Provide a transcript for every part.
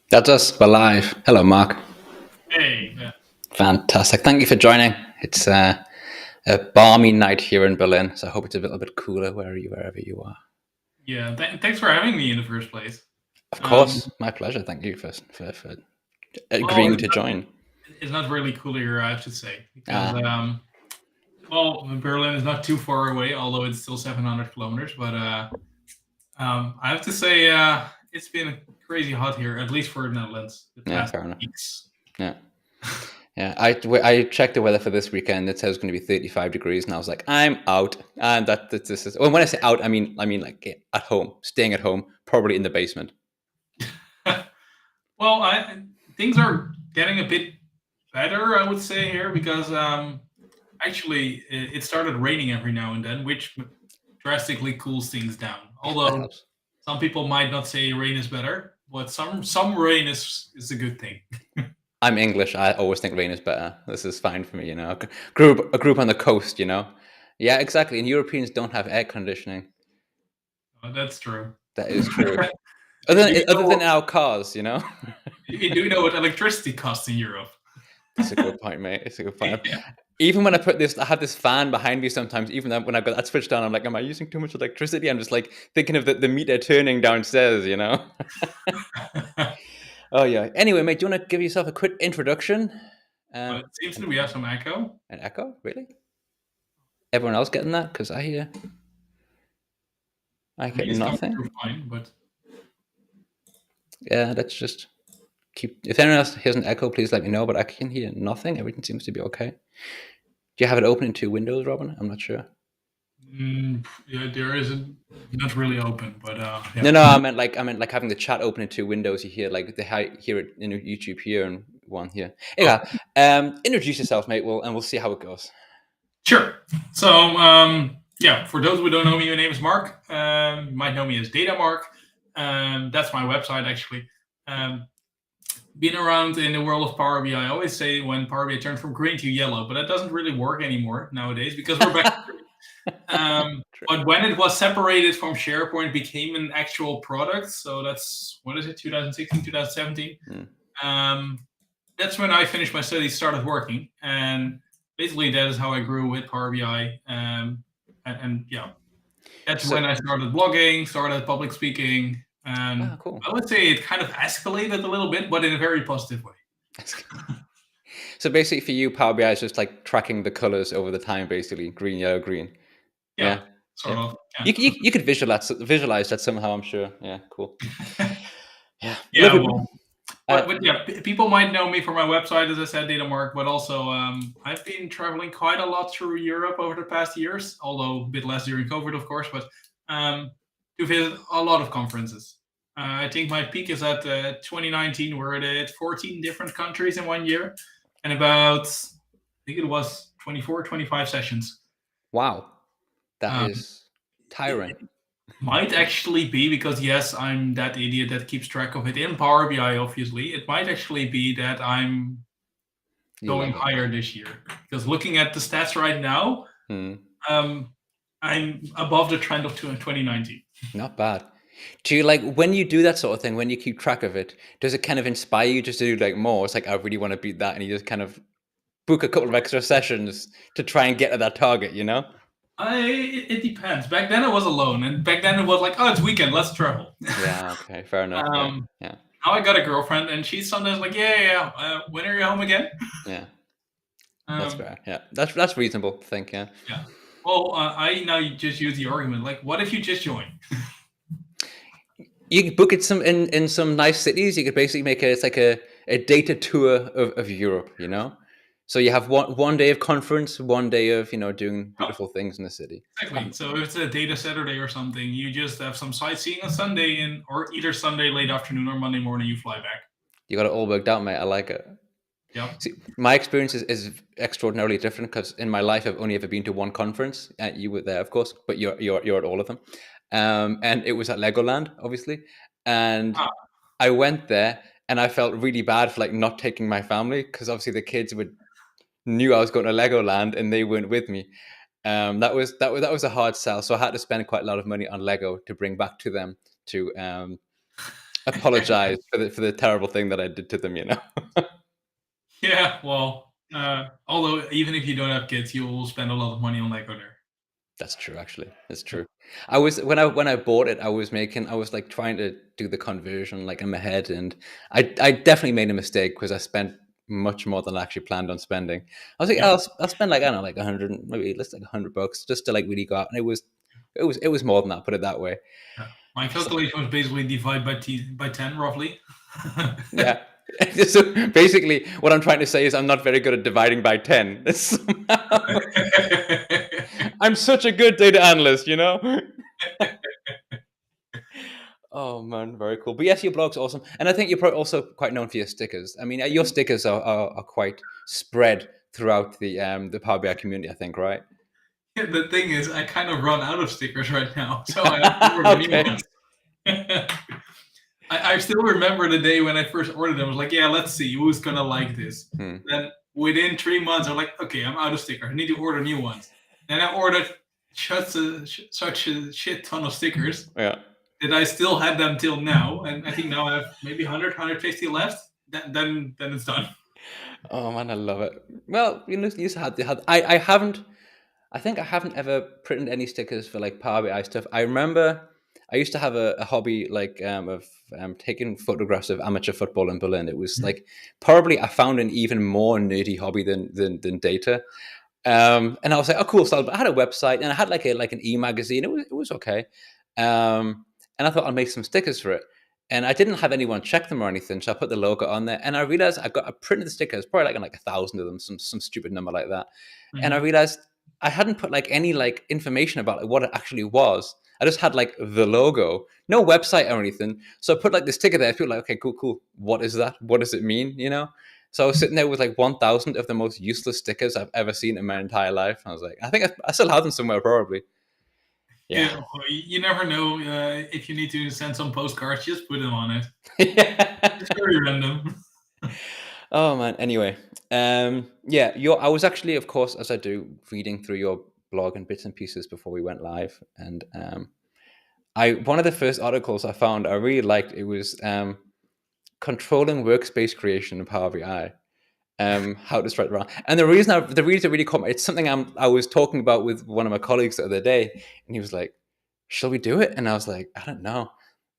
That's us. We're live. Hello, Mark. Hey, Fantastic. Thank you for joining. It's a balmy night here in Berlin, so I hope it's a little bit cooler wherever you are. yeah. Thanks for having me in the first place. Of Um, course, my pleasure. Thank you for well, agreeing to join. it's not really cool here, I have to say, because Ah, Berlin is not too far away, although it's still 700 kilometers. But I have to say, it's been crazy hot here, at least for the Netherlands, the yeah, past fair enough. weeks. Yeah, yeah. I checked the weather for this weekend. It says it's going to be 35 degrees, and I was like, I'm out. And that this is. Well, when I say out, I mean like at home, staying at home, probably in the basement. Well, things are getting a bit better, I would say here, because actually it started raining every now and then, which drastically cools things down. That Although helps. some people might not say rain is better, but some rain is a good thing. I'm English. I always think rain is better. This is fine for me, you know. I grew up on the coast, you know. Yeah, exactly. And Europeans don't have air conditioning. That's true. That is true. do you Other know than our cars, you know. do you know what electricity costs in Europe? That's a good point, mate. It's a good point. Yeah. Even when I have this fan behind me sometimes. Even when I've got that switched on, I'm like, am I using too much electricity? I'm just like thinking of the meter turning downstairs, you know. Oh yeah. Anyway, mate, do you want to give yourself a quick introduction? But it seems And that we have some echo. an echo, really? Everyone else getting that? Because I For me, get it's coming nothing. through fine, but Yeah, let's just keep. If anyone else hears an echo, please let me know. But I can hear nothing. Everything seems to be okay. Do you have it open in two windows, Robin? I'm not sure. yeah, there isn't not really open, but No, yeah. no, I meant like having the chat open in two windows. You hear like hear it in YouTube here and one here. Oh, Yeah, introduce yourself, mate. We'll see how it goes. sure. So, yeah, for those who don't know me, my name is Mark. You might know me as Data Mark. That's my website, actually. Um, been around in the world of Power BI. I always say when Power BI turned from green to yellow, but that doesn't really work anymore nowadays because we're back to green. True. But when it was separated from SharePoint, it became an actual product. So that's, what is it, 2016, 2017? Hmm. Um, that's when I finished my studies, started working, and basically that is how I grew with Power BI. And yeah, that's So, when I started blogging, started public speaking, and cool. I would say it kind of escalated a little bit, but in a very positive way. So basically, for you, Power BI is just like tracking the colors over the time, basically green, yellow, green. Yeah, Yeah, sort yeah. of. You could visualize that somehow. I'm sure. Yeah, cool. Yeah. Yeah, Yeah, lovely. well, but yeah, people might know me from my website, as I said, DataMark, but also I've been traveling quite a lot through Europe over the past years, although a bit less during COVID, of course, but to visit a lot of conferences. I think my peak is at 2019, where I did 14 different countries in one year, and about, I think it was 24, 25 sessions. Wow, that Um, is it, tiring. Might actually be because, yes, I'm that idiot that keeps track of it in Power BI, obviously. It might actually be that I'm You going love it. higher this year because looking at the stats right now, Hmm. um, I'm above the trend of 2019. Not bad. Do you like when you do that sort of thing, when you keep track of it, does it kind of inspire you just to do like more? It's like, I really want to beat that. And you just kind of book a couple of extra sessions to try and get to that target, you know? It depends. Back then I was alone, and back then it was like, oh, it's weekend, let's travel. Yeah, okay, fair enough. Yeah, um, yeah, Now I got a girlfriend, and she's sometimes like, yeah, yeah, yeah. When are you home again? yeah. That's Um, fair. Yeah, that's reasonable to think. Yeah. yeah. Well, I now just use the argument like, what if you just join? You could book it in some nice cities. You could basically make it. It's like a data tour of Europe. You know, so you have one day of conference, one day of doing Oh, beautiful things in the city. exactly. So if it's a data Saturday or something, you just have some sightseeing on Sunday, and or either Sunday late afternoon or Monday morning you fly back. You got it all worked out, mate. I like it. Yep. See, my experience is extraordinarily different because in my life I've only ever been to one conference. You were there, of course, but you're at all of them. And it was at Legoland, obviously. And Ah, I went there and I felt really bad for like not taking my family because obviously the kids would knew I was going to Legoland and they weren't with me. That was a hard sell. So I had to spend quite a lot of money on Lego to bring back to them to apologize for the terrible thing that I did to them. Yeah, well, although even if you don't have kids, you will spend a lot of money on Lego there. That's true, actually. That's true. I was when I bought it, I was like trying to do the conversion like in my head, and I definitely made a mistake because I spent much more than I actually planned on spending. I was like, Yeah. I'll spend like I don't know, like 100, maybe let's like $100 just to like really go out, and it was more than that. Put it that way. Yeah. My So, calculation was basically divide by 10 roughly. yeah. So basically, what I'm trying to say is I'm not very good at dividing by 10. I'm such a good data analyst. Oh man, very cool. But yes, your blog's awesome, and I think you're probably also quite known for your stickers. I mean, your stickers are quite spread throughout the Power BI community. I think, right? The thing is, I kind of run out of stickers right now, so I have to order new Okay. ones. I still remember the day when I first ordered them. I was like, yeah, let's see who's gonna like this. Hmm. Then within 3 months, I'm like, okay, I'm out of stickers. I need to order new ones. Then I ordered such a shit ton of stickers Yeah. that I still had them till now, and I think now I have maybe 100, 150 left. Then it's done. Oh man, I love it. Well, you just had. I haven't. I think I haven't ever printed any stickers for like Power BI stuff. I remember I used to have a hobby like of taking photographs of amateur football in Berlin. It was like probably I found an even more nerdy hobby than data. And I was like, oh, cool. So I had a website and I had like an e-magazine. It was okay. And I thought I'd make some stickers for it. And I didn't have anyone check them or anything, so I put the logo on there. And I realized I printed the stickers, probably like 1,000 of them, some stupid number like that. And I Mhm. realized I hadn't put like any like information about like what it actually was. I just had like the logo, no website or anything. So I put like the sticker there. People were like, okay, cool. What is that? What does it mean? So I was sitting there with like 1,000 of the most useless stickers I've ever seen in my entire life. I was like, I think I still have them somewhere, probably. Yeah. Yeah, well, you never know if you need to send some postcards. Just put them on it. It's very random. Oh man. Anyway, yeah. I was actually, of course, as I do, reading through your blog and bits and pieces before we went live, and I one of the first articles I found I really liked. It was controlling workspace creation in Power BI. How to spread around. And the reason it really caught me, it's something I was talking about with one of my colleagues the other day, and he was like, "Shall we do it?" And I was like, "I don't know.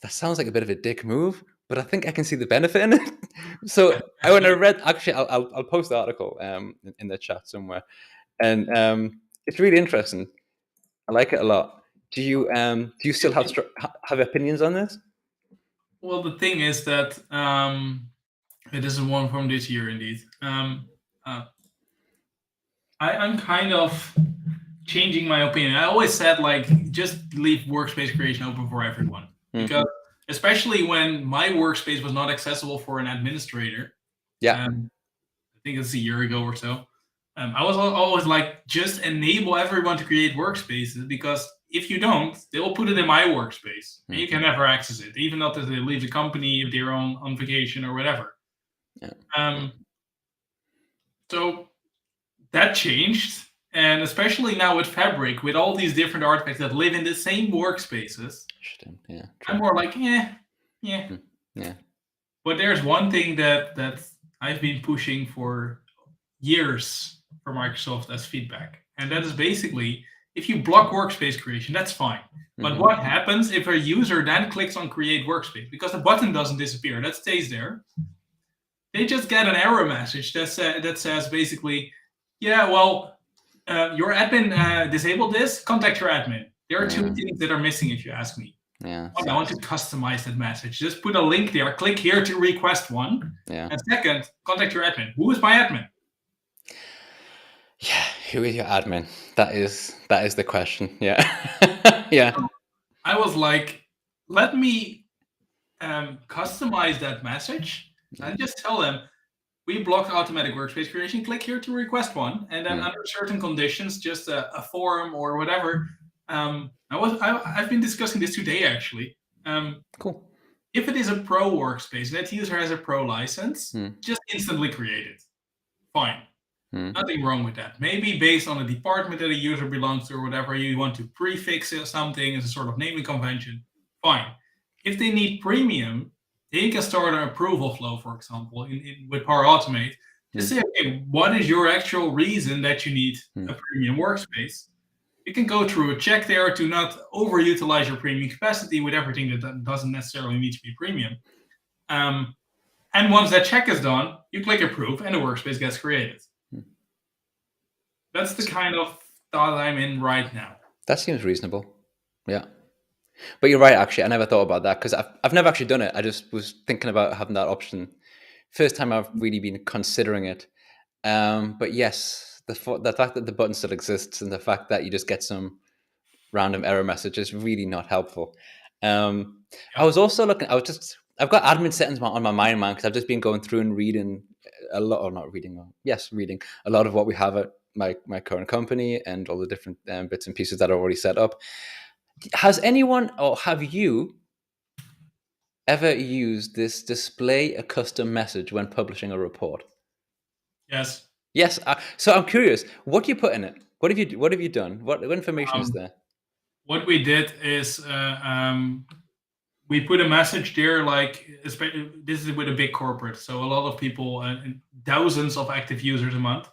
That sounds like a bit of a dick move, but I think I can see the benefit in it." So when I read, actually, I'll post the article in the chat somewhere, and it's really interesting. I like it a lot. Do you still have opinions on this? Well, the thing is that it is one from this year, indeed. Uh, I'm kind of changing my opinion. I always said like just leave workspace creation open for everyone Hmm. because especially when my workspace was not accessible for an administrator. Yeah. I think it's a year ago or so. I was always like, just enable everyone to create workspaces because if you don't, they will put it in my workspace and you Hmm. can never access it, even after they leave the company if they're on vacation or whatever. Yeah. Um, so that changed, and especially now with Fabric, with all these different artifacts that live in the same workspaces, Interesting. Yeah. I'm True. more like, yeah. Hmm. Yeah. But there's one thing that I've been pushing for years for Microsoft as feedback. And that is basically if you block workspace creation, that's fine. But Hmm. what happens if a user then clicks on create workspace? Because the button doesn't disappear, that stays there. They just get an error message that says basically, yeah, well, your admin disabled this, contact your admin. There are two Yeah. things that are missing if you ask me. Yeah. I want to customize that message. Just put a link there. Click here to request one. Yeah. And second, contact your admin. Who is my admin? Yeah, who is your admin? That is the question. Yeah. Yeah. So I was like, let me customize that message Yeah. and just tell them we block automatic workspace creation. Click here to request one, and then Hmm. under certain conditions, just a forum or whatever. I've been discussing this today actually. Cool. If it is a pro workspace, that user has a pro license, Hmm. just instantly create it. Fine. Hmm. Nothing wrong with that. Maybe based on the department that a user belongs to or whatever, you want to prefix something as a sort of naming convention. Fine. If they need premium, they can start an approval flow, for example, with Power Automate. Just say, okay, what is your actual reason that you need a premium workspace? You can go through a check there to not overutilize your premium capacity with everything that doesn't necessarily need to be premium. And once that check is done, you click approve and the workspace gets created. That's the kind of thought I'm in right now. That seems reasonable. Yeah. But you're right, actually. I never thought about that because I've never actually done it. I just was thinking about having that option. First time I've really been considering it. But yes, the fact that the button still exists and the fact that you just get some random error message is really not helpful. I was also looking. I've got admin settings on my mind, man, because I've just been going through and reading a lot, or not reading. Reading a lot of what we have at my current company and all the different bits and pieces that are already set up. Has anyone, or have you ever used this display a custom message when publishing a report? Yes. Yes. So I'm curious, what do you put in it? What have you done? What information is there? What we did is we put a message there, like, this is with a big corporate, so a lot of people and thousands of active users a month.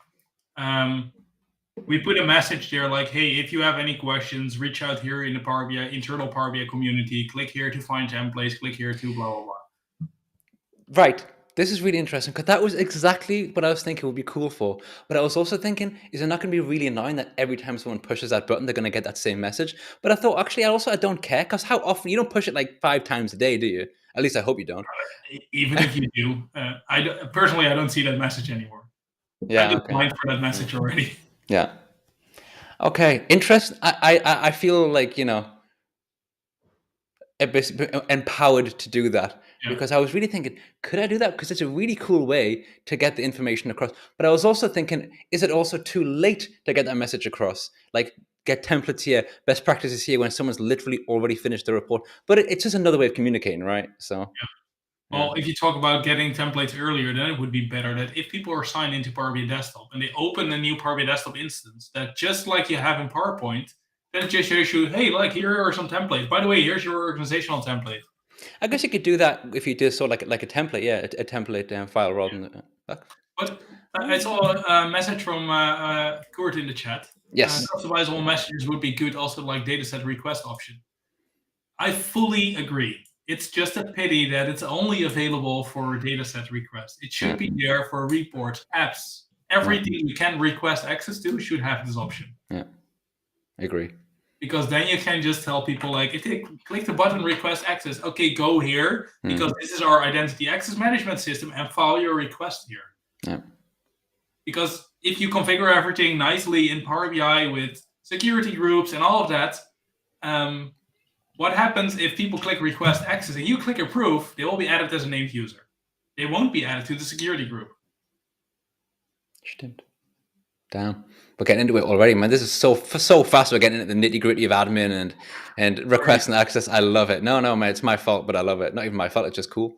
We put a message there like, hey, if you have any questions, reach out here in the Power BI, internal Power BI community. Click here to find templates. Click here to blah, blah, blah. Right. This is really interesting because that was exactly what I was thinking would be cool for. But I was also thinking, is it not going to be really annoying that every time someone pushes that button, they're going to get that same message? But I thought, actually, I don't care because how often, you don't push it like 5 times a day, do you? At least I hope you don't. Even if you do, personally, I don't see that message anymore. Yeah, I just blind for that message already. Yeah. Okay, interesting. I feel like, empowered to do that because I was really thinking, could I do that? Because it's a really cool way to get the information across. But I was also thinking, is it also too late to get that message across? Like, get templates here, best practices here when someone's literally already finished the report. But it's just another way of communicating, right? So. Well, if you talk about getting templates earlier, then it would be better that if people are signed into Power BI Desktop and they open a new Power BI Desktop instance, that just like you have in PowerPoint, then it just shows you, hey, like, here are some templates. By the way, here's your organizational template. I guess you could do that if you did sort of like a template, a template file rather than. But I saw a message from Kurt in the chat. Yes. Customizable messages would be good, also like dataset request option. I fully agree. It's just a pity that it's only available for dataset request. It should be there for reports, apps. Everything you can request access to should have this option. Yeah, I agree. Because then you can just tell people, like, if they click the button request access, okay, go here because this is our identity access management system and file your request here. Yeah. Because if you configure everything nicely in Power BI with security groups and all of that, what happens if people click request access and you click approve, they will be added as a named user. They won't be added to the security group. Stimmt. Damn. We're getting into it already, man. This is so fast. We're getting into the nitty gritty of admin and request and access. I love it. No, man, it's my fault, but I love it. Not even my fault. It's just cool.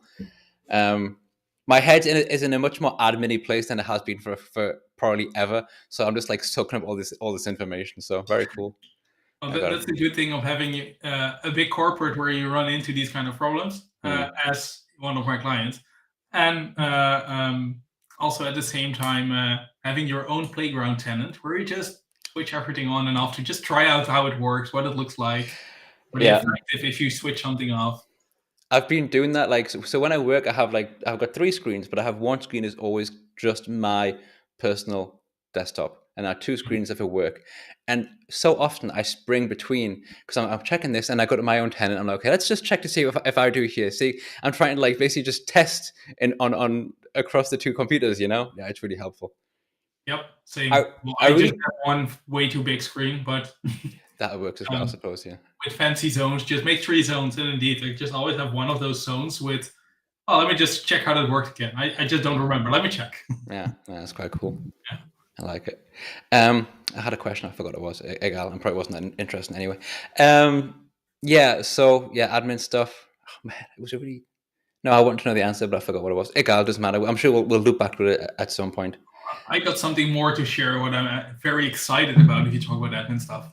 My head is in a much more admin-y place than it has been for probably ever. So I'm just like soaking up all this information. So very cool. Well, that's the good thing of having a big corporate where you run into these kind of problems as one of my clients. And also at the same time, having your own playground tenant where you just switch everything on and off to just try out how it works, what it looks like, if you switch something off. I've been doing that. Like, so when I work, I've got 3 screens, but I have one screen is always just my personal desktop, and I have 2 screens for work. And so often I spring between because I'm checking this, and I go to my own tenant. I'm like, okay, let's just check to see if I do here. See, I'm trying to like basically just test on across the 2 computers. Yeah, it's really helpful. Yep, same. I just have one way too big screen, but that works as well, I suppose. Yeah. With fancy zones, just make 3 zones, and indeed, like, just always have one of those zones with. Oh, let me just check how that worked again. I just don't remember. Let me check. Yeah, that's quite cool. Yeah. I like it. I had a question. I forgot what it was. Egal, and probably wasn't that interesting anyway. So admin stuff. Oh man, it was a really. No, I wanted to know the answer, but I forgot what it was. Egal, doesn't matter. I'm sure we'll loop back to it at some point. I got something more to share. What I'm very excited about if you talk about admin stuff.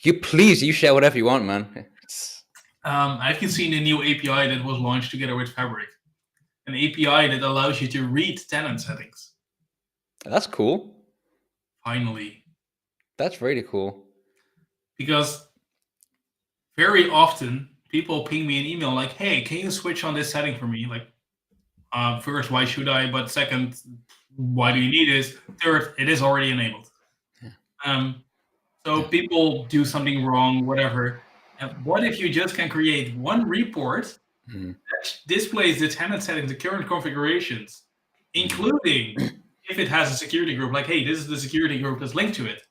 You share whatever you want, man. Have you seen the new API that was launched together with Fabric? an API that allows you to read tenant settings. That's cool. Finally. That's really cool. Because very often people ping me an email like, hey, can you switch on this setting for me? Like, first, why should I? But second, why do you need this? Third, it is already enabled. So people do something wrong, whatever. And what if you just can create one report that displays the tenant settings, the current configurations, including if it has a security group, like, hey, this is the security group that's linked to it.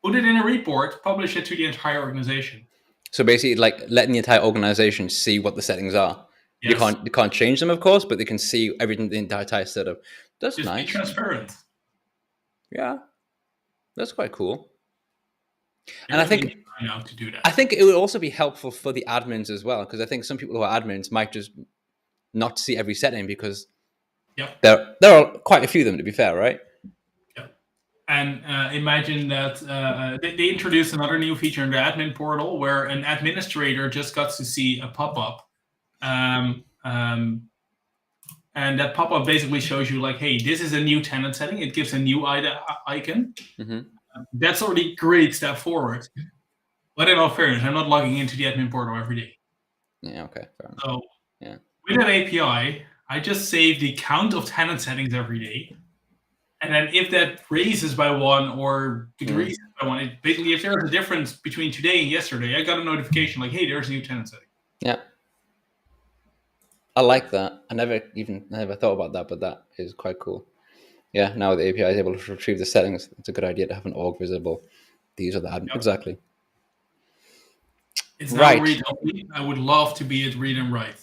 Put it in a report, publish it to the entire organization. So basically, like letting the entire organization see what the settings are. Yes. They can't change them, of course, but they can see everything, the entire setup. That's Just nice. be transparent. Yeah, that's quite cool. And I think to do that. I think it would also be helpful for the admins as well, because I think some people who are admins might just not see every setting because there are quite a few of them, to be fair, right? And imagine that they introduced another new feature in the admin portal where an administrator just got to see a pop-up. And that pop-up basically shows you like, hey, this is a new tenant setting. It gives a new icon. That's already a great step forward. But in all fairness, I'm not logging into the admin portal every day. Yeah, okay. Fair enough. So with that API, I just save the count of tenant settings every day. And then if that raises by one or decreases by one, it basically, if there's a difference between today and yesterday, I got a notification like, hey, there's a new tenant setting. Yeah. I like that. I never thought about that, but that is quite cool. Yeah, now the API is able to retrieve the settings. It's a good idea to have an org visible. These are the admin. Exactly. It's now read only. I would love to be at read and write.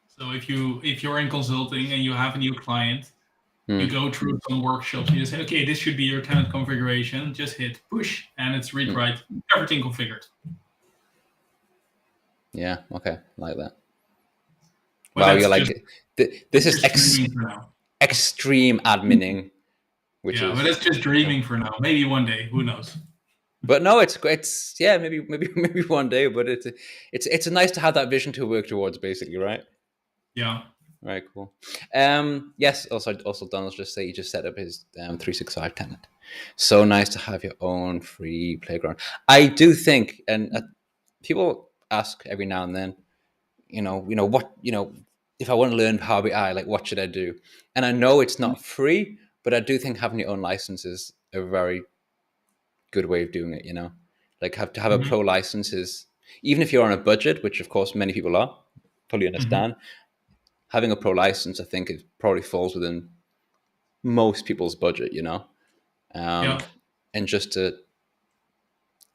So if you're in consulting and you have a new client, you go through some workshops and you say, okay, this should be your tenant configuration. Just hit push and it's read write, everything configured. Yeah, okay, like that. Wow, you're like, this is extreme adminning. Which is, but that's just dreaming for now. Maybe one day, who knows? But no, it's maybe one day. But it's nice to have that vision to work towards, basically, right? Yeah. Right, cool. Yes. Also, Donald's just say he just set up his 365 tenant. So nice to have your own free playground. I do think, and people ask every now and then, what, if I want to learn Power BI, like what should I do? And I know it's not free, but I do think having your own license is a very good way of doing it. Like have a pro license is, even if you're on a budget, which of course many people are, probably understand. Having a pro license, I think, it probably falls within most people's budget, and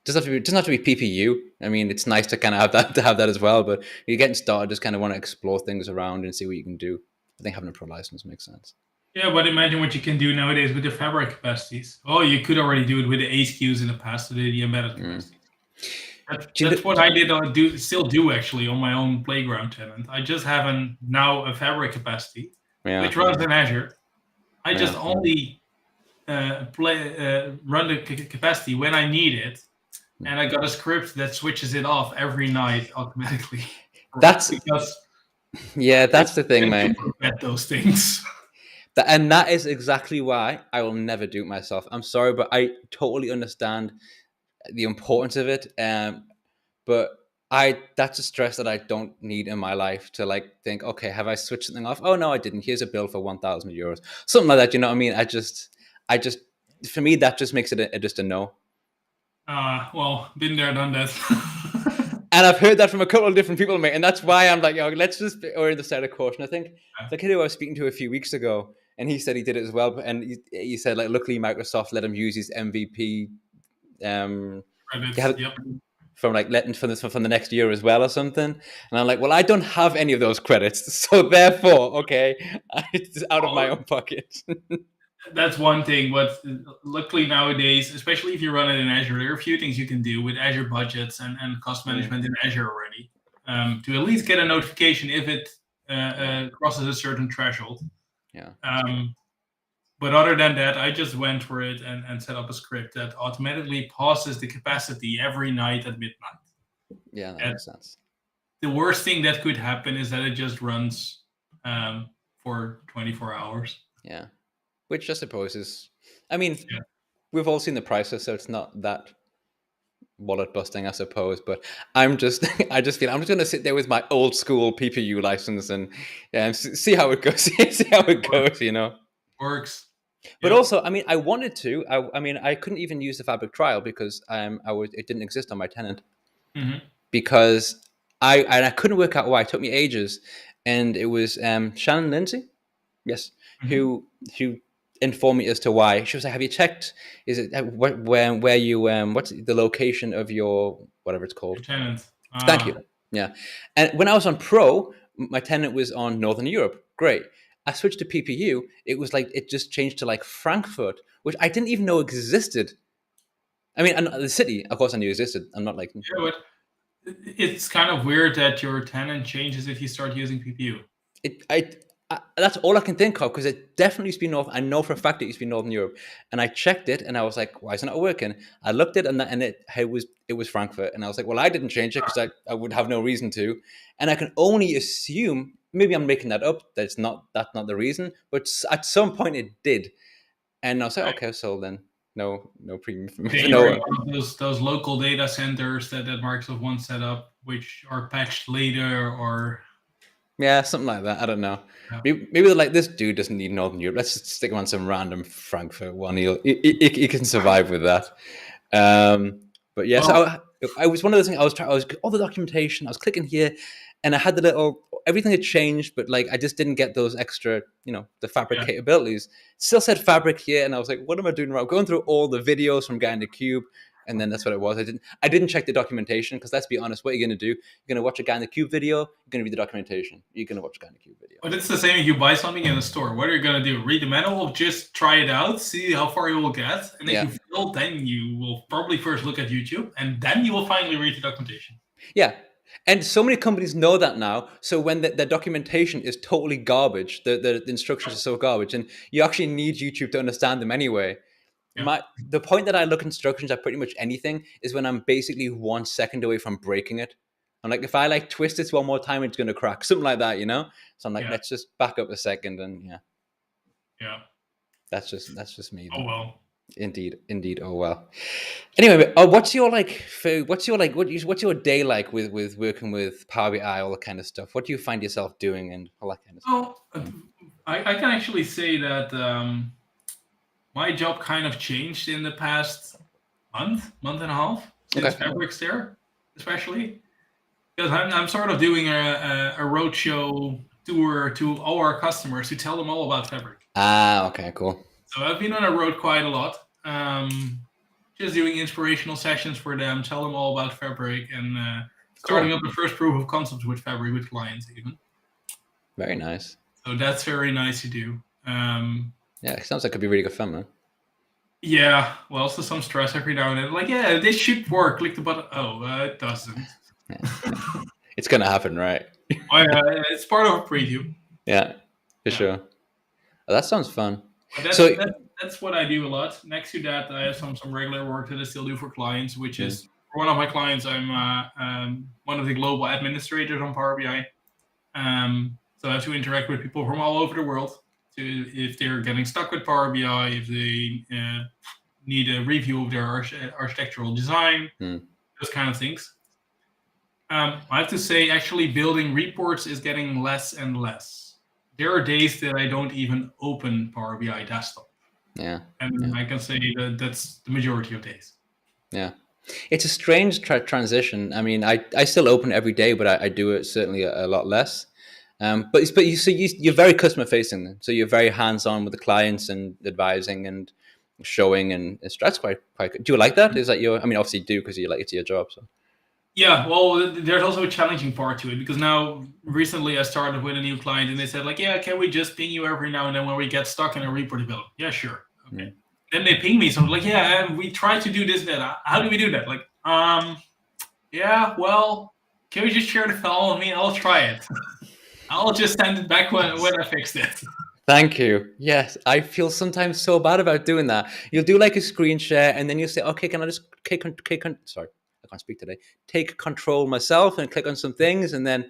doesn't have to be PPU. I mean, it's nice to kind of have that as well. But you're getting started, just kind of want to explore things around and see what you can do. I think having a pro license makes sense. Yeah, but imagine what you can do nowadays with the fabric capacities. Oh, you could already do it with the ASQs in the past, so the embedded capacities. That's what I still do actually on my own playground tenant. I just have now a fabric capacity, which runs in Azure. I just only run the capacity when I need it, and I got a script that switches it off every night automatically. That's the thing, mate. Forget those things. And that is exactly why I will never do it myself. I'm sorry, but I totally understand the importance of it. But that's a stress that I don't need in my life to like think, okay, have I switched something off? Oh no, I didn't. Here's a bill for €1,000, something like that. You know what I mean? I just, for me, that just makes it just a no. Well, been there, done that. And I've heard that from a couple of different people, mate. And that's why I'm like, let's just err the side of caution. I think the kid who I was speaking to a few weeks ago, and he said he did it as well. And he said, like, luckily Microsoft let him use his MVP from like letting from the next year as well or something. And I'm like, well, I don't have any of those credits, so therefore, okay, it's out of my own pocket. That's one thing, but luckily nowadays, especially if you run it in Azure, there are a few things you can do with Azure budgets and cost management in Azure already to at least get a notification if it crosses a certain threshold. Yeah. But other than that, I just went for it and set up a script that automatically pauses the capacity every night at midnight. Yeah, that makes sense. The worst thing that could happen is that it just runs for 24 hours. Yeah, which I suppose is, I mean, Yeah. we've all seen the prices, so it's not that wallet busting, I suppose. But I'm just, I just feel I'm just going to sit there with my old school PPU license and see how it goes. See how it goes, you know. Works. But Yep. also, I mean, I wanted to. I mean, I couldn't even use the Fabric trial because it didn't exist on my tenant Hmm. because I couldn't work out why. It took me ages, and it was Shannon Lindsay, yes, Hmm. who informed me as to why. She was like, "Have you checked? Is it where you what's the location of your whatever it's called?" Your tenant. Thank you. Yeah. And when I was on Pro, my tenant was on Northern Europe. Great. I switched to PPU. It was like it just changed to like Frankfurt, which I didn't even know existed. I mean, and the city, of course, I knew existed. I'm not like Yeah, but it's kind of weird that your tenant changes if you start using PPU. it. That's all I can think of because it definitely used to be North. I know for a fact it used to be Northern Europe, and I checked it, and I was like, "Why is it not working?" I looked at it, and it was Frankfurt, and I was like, "Well, I didn't change it because I would have no reason to," and I can only assume maybe I'm making that up. That's not the reason, but at some point it did, and I was like, Right. "Okay, so then no premium for me Then for you're in no." one of those local data centers that Microsoft once set up, which are patched later, or Yeah, something like that. I don't know. yeah. Maybe they're like, this dude doesn't need Northern Europe. Let's just stick him on some random Frankfurt one. He can survive with that. But yeah, Well, so I was one of those things. I was all the documentation. I was clicking here, and I had the little everything had changed, but like I just didn't get those extra, the Fabric yeah. capabilities. Still said Fabric here, and I was like, what am I doing wrong? Going through all the videos from Guy in the Cube, and then that's what it was. I didn't check the documentation because let's be honest, what are you going to do? You're going to watch a Guy in the Cube video. You're going to read the documentation. You're going to watch a Guy in the Cube video. But it's the same if you buy something in a store. What are you going to do? Read the manual, just try it out, see how far you will get. And if Yeah. you fail, then you will probably first look at YouTube, and then you will finally read the documentation. Yeah. And so many companies know that now. So when the documentation is totally garbage, the instructions are so garbage, and you actually need YouTube to understand them anyway. Yeah. The point that I look instructions at pretty much anything is when I'm basically 1 second away from breaking it. I'm like, if I like twist this one more time, it's gonna crack, something like that, you know. So I'm like, Yeah. let's just back up a second, and yeah, Yeah. that's just me. Oh, well. Indeed. Oh well. Anyway, what's your what's your day like with working with Power BI, all that kind of stuff? What do you find yourself doing and all that kind of stuff? Well, I can actually say that my job kind of changed in the past month and a half, since Okay. Fabric's there, especially. Because I'm sort of doing a roadshow tour to all our customers to tell them all about Fabric. Ah, okay, cool. So I've been on the road quite a lot, just doing inspirational sessions for them, tell them all about Fabric, and starting Cool. up the first proof of concepts with Fabric with clients even. Very nice. So that's very nice to do. Yeah, it sounds like it'd be really good fun, man. Yeah, well, also some stress every now and then. Like, yeah, this should work. Click the button. Oh, it doesn't. Yeah. It's gonna happen, right? It's part of a preview. Yeah, for Yeah. sure. Oh, that sounds fun. But So, that's what I do a lot. Next to that, I have some regular work that I still do for clients, which Mm. is for one of my clients. I'm one of the global administrators on Power BI. So I have to interact with people from all over the world if they're getting stuck with Power BI, if they need a review of their architectural design, those kind of things. I have to say, actually, building reports is getting less and less. There are days that I don't even open Power BI desktop. yeah. And I can say that that's the majority of days. Yeah. It's a strange transition. I mean, I still open it every day, but I do it certainly a lot less. But you're very customer facing, then. So you're very hands on with the clients and advising and showing, and that's quite good. Do you like that? Is that your? I mean, obviously you do because you like it's your job. So Yeah, well, there's also a challenging part to it because now recently I started with a new client and they said like, yeah, can we just ping you every now and then when we get stuck in a report development? Yeah, sure. Okay. Then they ping me, so I'm like, yeah, we tried to do this, that. How do we do that? Like, yeah, well, can we just share the file with me? I'll try it. I'll just send it back when I fixed it. thank you. Yes, I feel sometimes so bad about doing that. You'll do like a screen share, and then you'll say, "Okay, can I just sorry, I can't speak today. Take control myself and click on some things, and then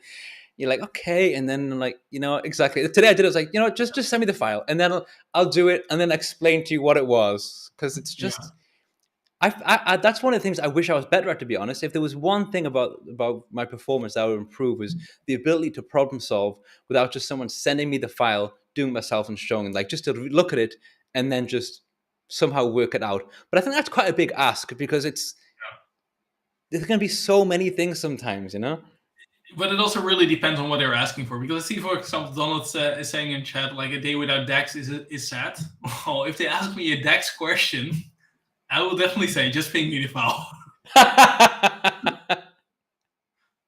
You're like, okay, and then like, exactly. Today I did it. I was like, just send me the file, and then I'll do it, and then explain to you what it was, because it's Yeah. just. That's one of the things I wish I was better at, to be honest. If there was one thing about my performance that I would improve, was the ability to problem solve without just someone sending me the file, doing it myself and showing, like, just to look at it and then just somehow work it out. But I think that's quite a big ask, because there's going to be so many things sometimes, But it also really depends on what they're asking for. Because I see, for example, Donald is saying in chat, like, a day without DAX is sad. Well, if they ask me a DAX question, I will definitely say, just ping me the file.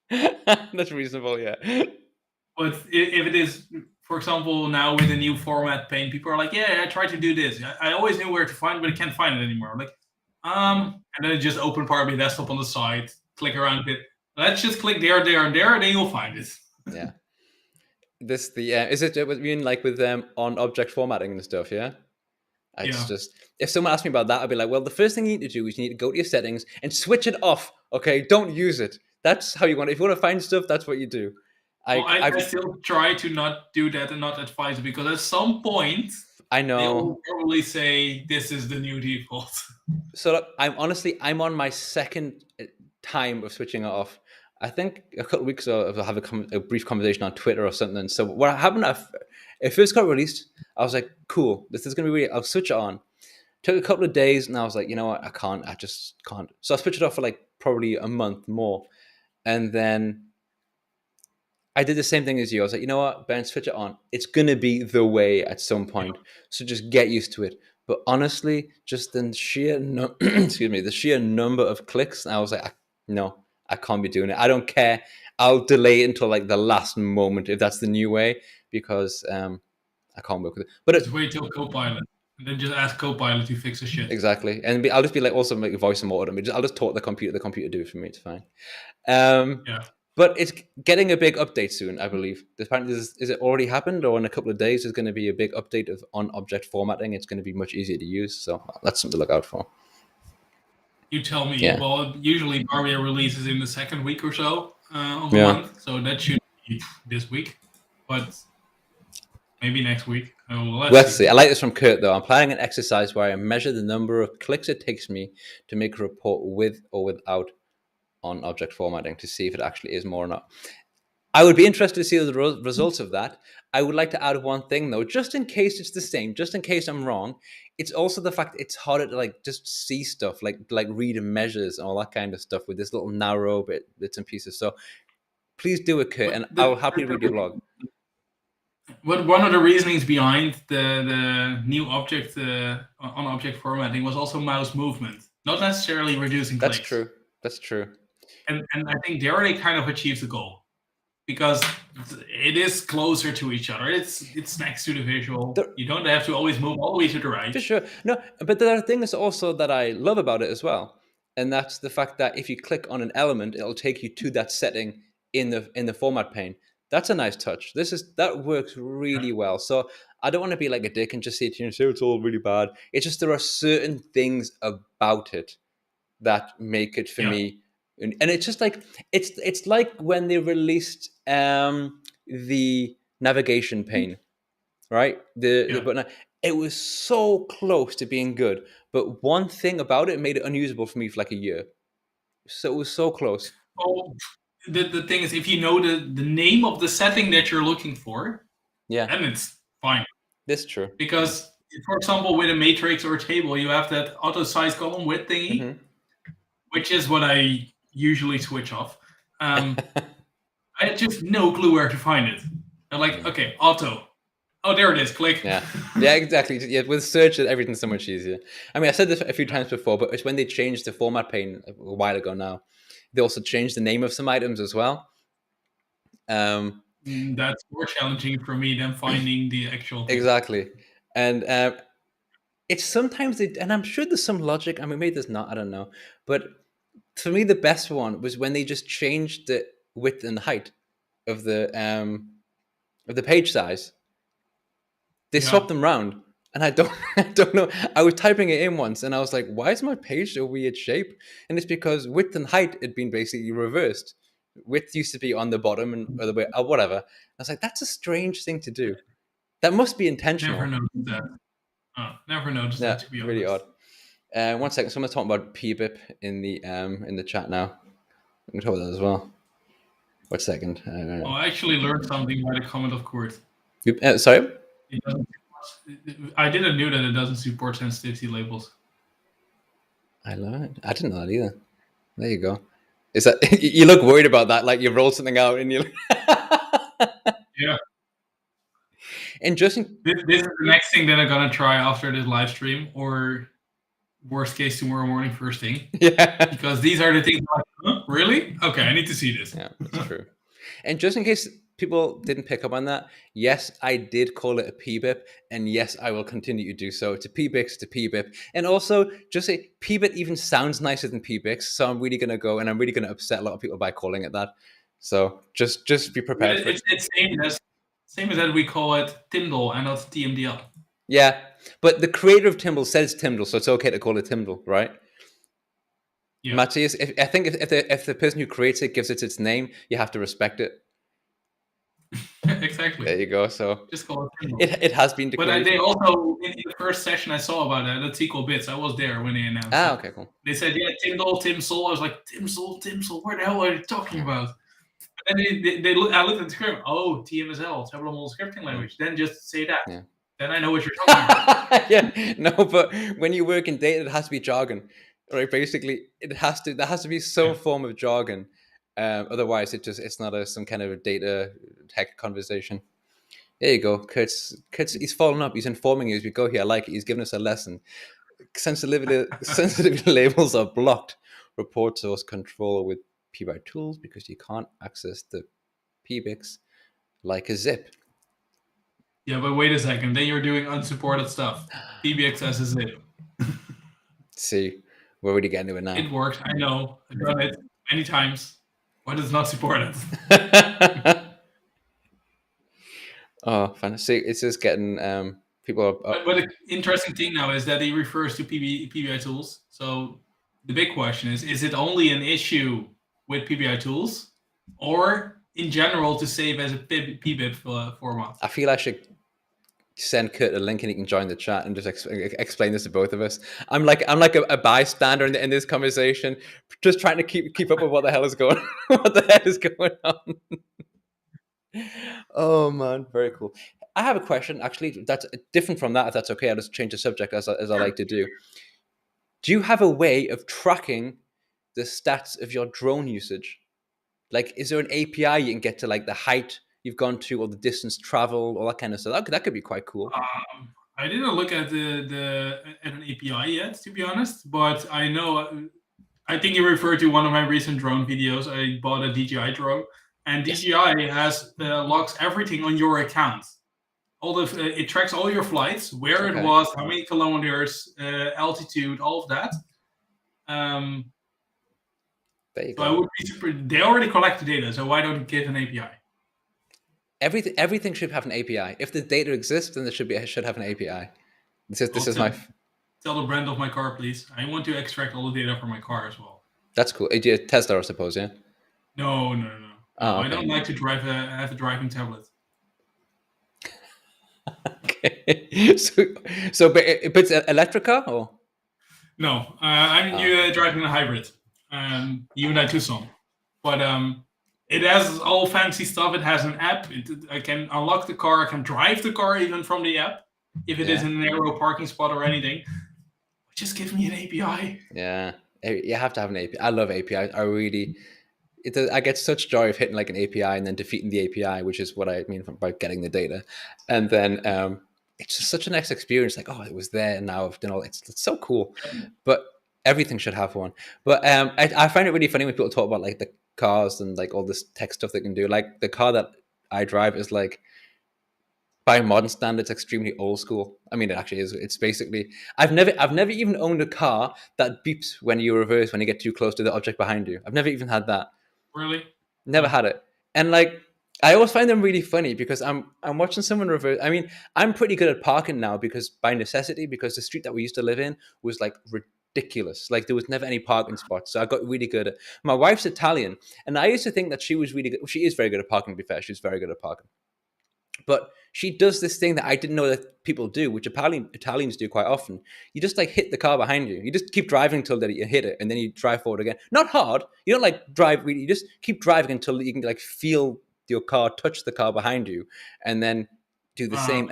That's reasonable, yeah. But if it is, for example, now with the new format pane, people are like, yeah, I tried to do this. I always knew where to find it, but I can't find it anymore. I'm like, and then just open Power BI Desktop on the side, click around a bit. Let's just click there, there, and there, and then you'll find it. Yeah. Is it what you mean, like, with on object formatting and stuff? Yeah. It's just, if someone asked me about that, I'd be like, well, the first thing you need to do is you need to go to your settings and switch it off. Okay, don't use it. That's how you want it. If you want to find stuff, that's what you do. I still try to not do that and not advise it, because at some point I they know. will probably say this is the new default. So look, I'm on my second time of switching it off. I think a couple of weeks ago, I have a brief conversation on Twitter or something. So what happened? It first got released. I was like, cool, this is going to be really. I'll switch it on. Took a couple of days, and I was like, you know what, I just can't. So I switched it off for like probably a month more, and then I did the same thing as you. I was like, you know what, Ben, switch it on. It's gonna be the way at some point, so just get used to it. But honestly, just the sheer excuse me, the sheer number of clicks, I was like, no, I can't be doing it. I don't care. I'll delay it until like the last moment if that's the new way, because I can't work with it. But Just wait till Copilot, and then just ask Copilot to fix the shit. Exactly, and I'll just be like, also make a voice and more. I'll just talk the computer do it for me. It's fine. But it's getting a big update soon, I believe. Apparently, is it already happened, or in a couple of days, there's going to be a big update on object formatting. It's going to be much easier to use, so that's something to look out for. You tell me. Yeah. Well, usually Power BI releases in the second week or so of the month, so that should be this week, but maybe next week. Let's see. I like this from Kurt, though. I'm planning an exercise where I measure the number of clicks it takes me to make a report with or without on object formatting, to see if it actually is more or not. I would be interested to see the results of that. I would like to add one thing, though, just in case it's the same, just in case I'm wrong. It's also the fact that it's harder to like just see stuff, like read measures and all that kind of stuff with this little narrow bits and pieces. So please do it, Kurt, and I will happily read your blog. But one of the reasonings behind the new object on object formatting was also mouse movement, not necessarily reducing clicks. That's true. That's true. And I think there they kind of achieved the goal, because it is closer to each other. It's next to the visual. You don't have to always move all the way to the right. For sure. No, but there are things also that I love about it as well. And that's the fact that if you click on an element, it'll take you to that setting in the format pane. That's a nice touch. That works really well. So I don't want to be like a dick and just say to you, say it's all really bad. It's just there are certain things about it that make it for me. And it's just like it's like when they released the navigation pane, right? The button. It was so close to being good, but one thing about it made it unusable for me for like a year. So it was so close. Oh, the thing is, if you know the name of the setting that you're looking for, then it's fine. That's true. Because, for example, with a matrix or a table, you have that auto size column width thingy, which is what I usually switch off. I had just no clue where to find it. I'm like, okay, auto. Oh, there it is. Click. Yeah, exactly. Yeah, with search, everything's so much easier. I mean, I said this a few times before, but it's when they changed the format pane a while ago now. They also changed the name of some items as well. That's more challenging for me than finding the actual thing. Exactly. And it's sometimes, and I'm sure there's some logic. I mean, maybe there's not, I don't know. But for me, the best one was when they just changed the width and height of the page size. They swapped them around, and I don't know. I was typing it in once, and I was like, "Why is my page a weird shape?" And it's because width and height had been basically reversed. Width used to be on the bottom and or the way or whatever. I was like, that's a strange thing to do. That must be Never intentional. noticed that. Never noticed Yeah, that, to be really odd. honest. 1 second. Someone's talking about pbip in the chat now. I'm gonna talk about that as well. 1 second. Oh, I actually learned something by the comment of Kurt. Sorry. It doesn't, I didn't know that it doesn't support sensitivity labels. I learned. I didn't know that either. There you go. Is that you look worried about that? Like you rolled something out and you. Yeah. And just This is the next thing that I'm gonna try after this live stream, or worst case tomorrow morning first thing. Yeah. Because these are the things like, huh? Really? Okay, I need to see this. Yeah, that's true. And just in case people didn't pick up on that, yes, I did call it a pbip, and yes, I will continue to do so. It's a pbix to pbip. And also, just say pbit even sounds nicer than pbix, so I'm really gonna go and I'm really gonna upset a lot of people by calling it that. So just be prepared for it. It's same as that we call it Tyndall and not TMDL. Yeah, but the creator of Timble says Tyndall, so it's okay to call it Tyndall, right? Yeah. Matthias, I think if the person who creates it gives it its name, you have to respect it. Exactly. There you go. So just call it Tyndall. it has been declared. But they also, in the first session I saw about that, at SQL Bits, I was there when they announced it. Okay, cool. They said, yeah, Tyndall, Timsol. I was like, Timsol, where the hell are you talking about? And then I looked at the script. Oh, TMSL, Tabular Model Scripting Language. Then just say that. Yeah. Then I know what you're talking about. Yeah, no, but when you work in data, it has to be jargon, right? Basically, there has to be some form of jargon. Otherwise, it's not some kind of a data tech conversation. There you go, Kurt's he's following up. He's informing you as we go here. I like it. He's giving us a lesson. Sensitivity labels are blocked. Report source control with PBI tools because you can't access the PBIX like a zip. Yeah, but wait a second. Then you're doing unsupported stuff. PBX as a zip. See, we're already getting to it now. It works. I know. I've done it many times. But it's not supported. Oh, fantastic. It's just getting people are. But the interesting thing now is that he refers to PBI tools. So the big question is it only an issue with PBI tools, or in general to save as a PBIP format? I feel I should send Kurt a link and he can join the chat and just explain this to both of us. I'm like a bystander in this conversation, just trying to keep up with what the hell is going on. Oh man, very cool. I have a question actually that's different from that. If that's okay, I'll just change the subject as I like to do. Do you have a way of tracking the stats of your drone usage? Like, is there an API you can get to, like the height you've gone to or the distance traveled, all that kind of stuff? That could be quite cool. I didn't look at an API yet, to be honest, but I know. I think you referred to one of my recent drone videos. I bought a DJI drone, and DJI has logs everything on your account. It tracks all your flights, where it was, how many kilometers, altitude, all of that. There you go. I would be they already collect the data, so why don't you give an API? Everything should have an API. If the data exists, then it should have an API. This is my. Tell the brand of my car, please. I want to extract all the data from my car as well. That's cool. Tesla, I suppose, yeah. No. Oh, okay. I don't like to have a driving tablet. Okay. So, but it's an electric car, or? No, I'm driving a hybrid, Hyundai Tucson, but it has all fancy stuff. It has an app. I can unlock the car. I can drive the car even from the app if it is in a narrow parking spot or anything. Just give me an API. Yeah, you have to have an API. I love APIs. I get such joy of hitting like an API and then defeating the API, which is what I mean by getting the data. And then it's just such a nice experience. Like, oh, it was there, and now I've done all. It's so cool. But everything should have one. But I find it really funny when people talk about like the cars and like all this tech stuff they can do. Like the car that I drive is like, by modern standards, extremely old school. I mean, it actually is. It's basically I've never even owned a car that beeps when you reverse when you get too close to the object behind you. I've never even had that. Really? Never had it. And like I always find them really funny because I'm watching someone reverse. I mean, I'm pretty good at parking now because by necessity, because the street that we used to live in was like ridiculous. Like there was never any parking spots. So I got really good at. My wife's Italian, and I used to think that she was really good. Well, she is very good at parking. To be fair, she's very good at parking. But she does this thing that I didn't know that people do, which Italians do quite often. You just like hit the car behind you. You just keep driving until that you hit it, and then you drive forward again. Not hard. You don't like drive. You just keep driving until you can like feel your car touch the car behind you, and then do the same.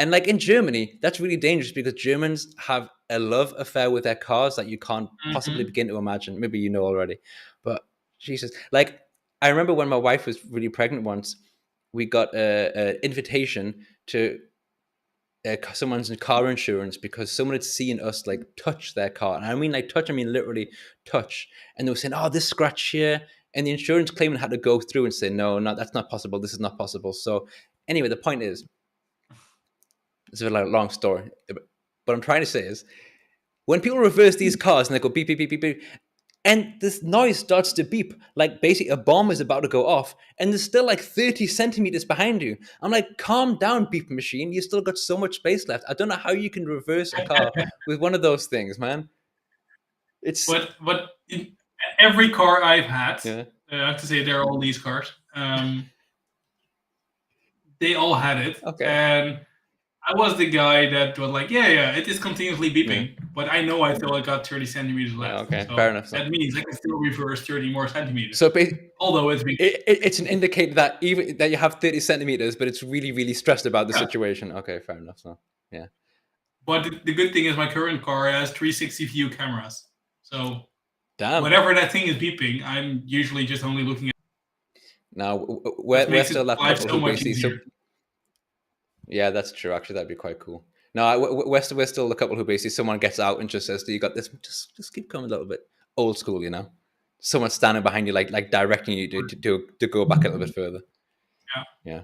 And like in Germany, that's really dangerous because Germans have a love affair with their cars that you can't possibly begin to imagine. Maybe you know already, but Jesus, like I remember when my wife was really pregnant once, we got an invitation to someone's car insurance because someone had seen us like touch their car. And I mean like touch, I mean literally touch. And they were saying, oh, this scratch here. And the insurance claimant had to go through and say, no, that's not possible. This is not possible. So anyway, the point is, it's a long story. What I'm trying to say is, when people reverse these cars and they go beep, beep, beep, beep, beep, and this noise starts to beep, like basically a bomb is about to go off, and there's still like 30 centimeters behind you. I'm like, calm down, beep machine. You still got so much space left. I don't know how you can reverse a car with one of those things, man. It's But in every car I've had, yeah. I have to say they're all these cars. They all had it, Okay. and I was the guy that was like, yeah, it is continuously beeping, but I know I still got 30 centimeters left. Okay, so fair enough. That means I can still reverse 30 more centimeters. So although it's an indicator that even that you have 30 centimeters, but it's really, really stressed about the situation. Okay, fair enough. So yeah. But the good thing is my current car has 360 view cameras. So damn, whenever that thing is beeping, I'm usually just only looking at it. Now we're still that couple who basically yeah, that's true. Actually, that'd be quite cool. No, we're still the couple who basically someone gets out and just says, "Do you got this?" Just keep coming a little bit old school, you know. Someone standing behind you, like directing you to go back a little bit further. Yeah.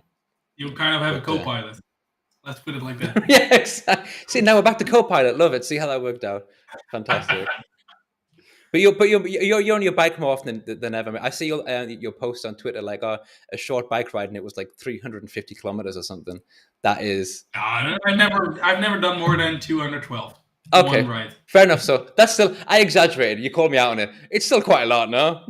You kind of have a co-pilot. Let's put it like that. Yeah, exactly. See, now we're back to co-pilot. Love it. See how that worked out. Fantastic. But you're on your bike more often than ever. I see your posts on Twitter like a short bike ride, and it was like 350 kilometers or something. That is. I've never done more than 212. Okay, one ride. Fair enough. So that's still, I exaggerated. You called me out on it. It's still quite a lot, no?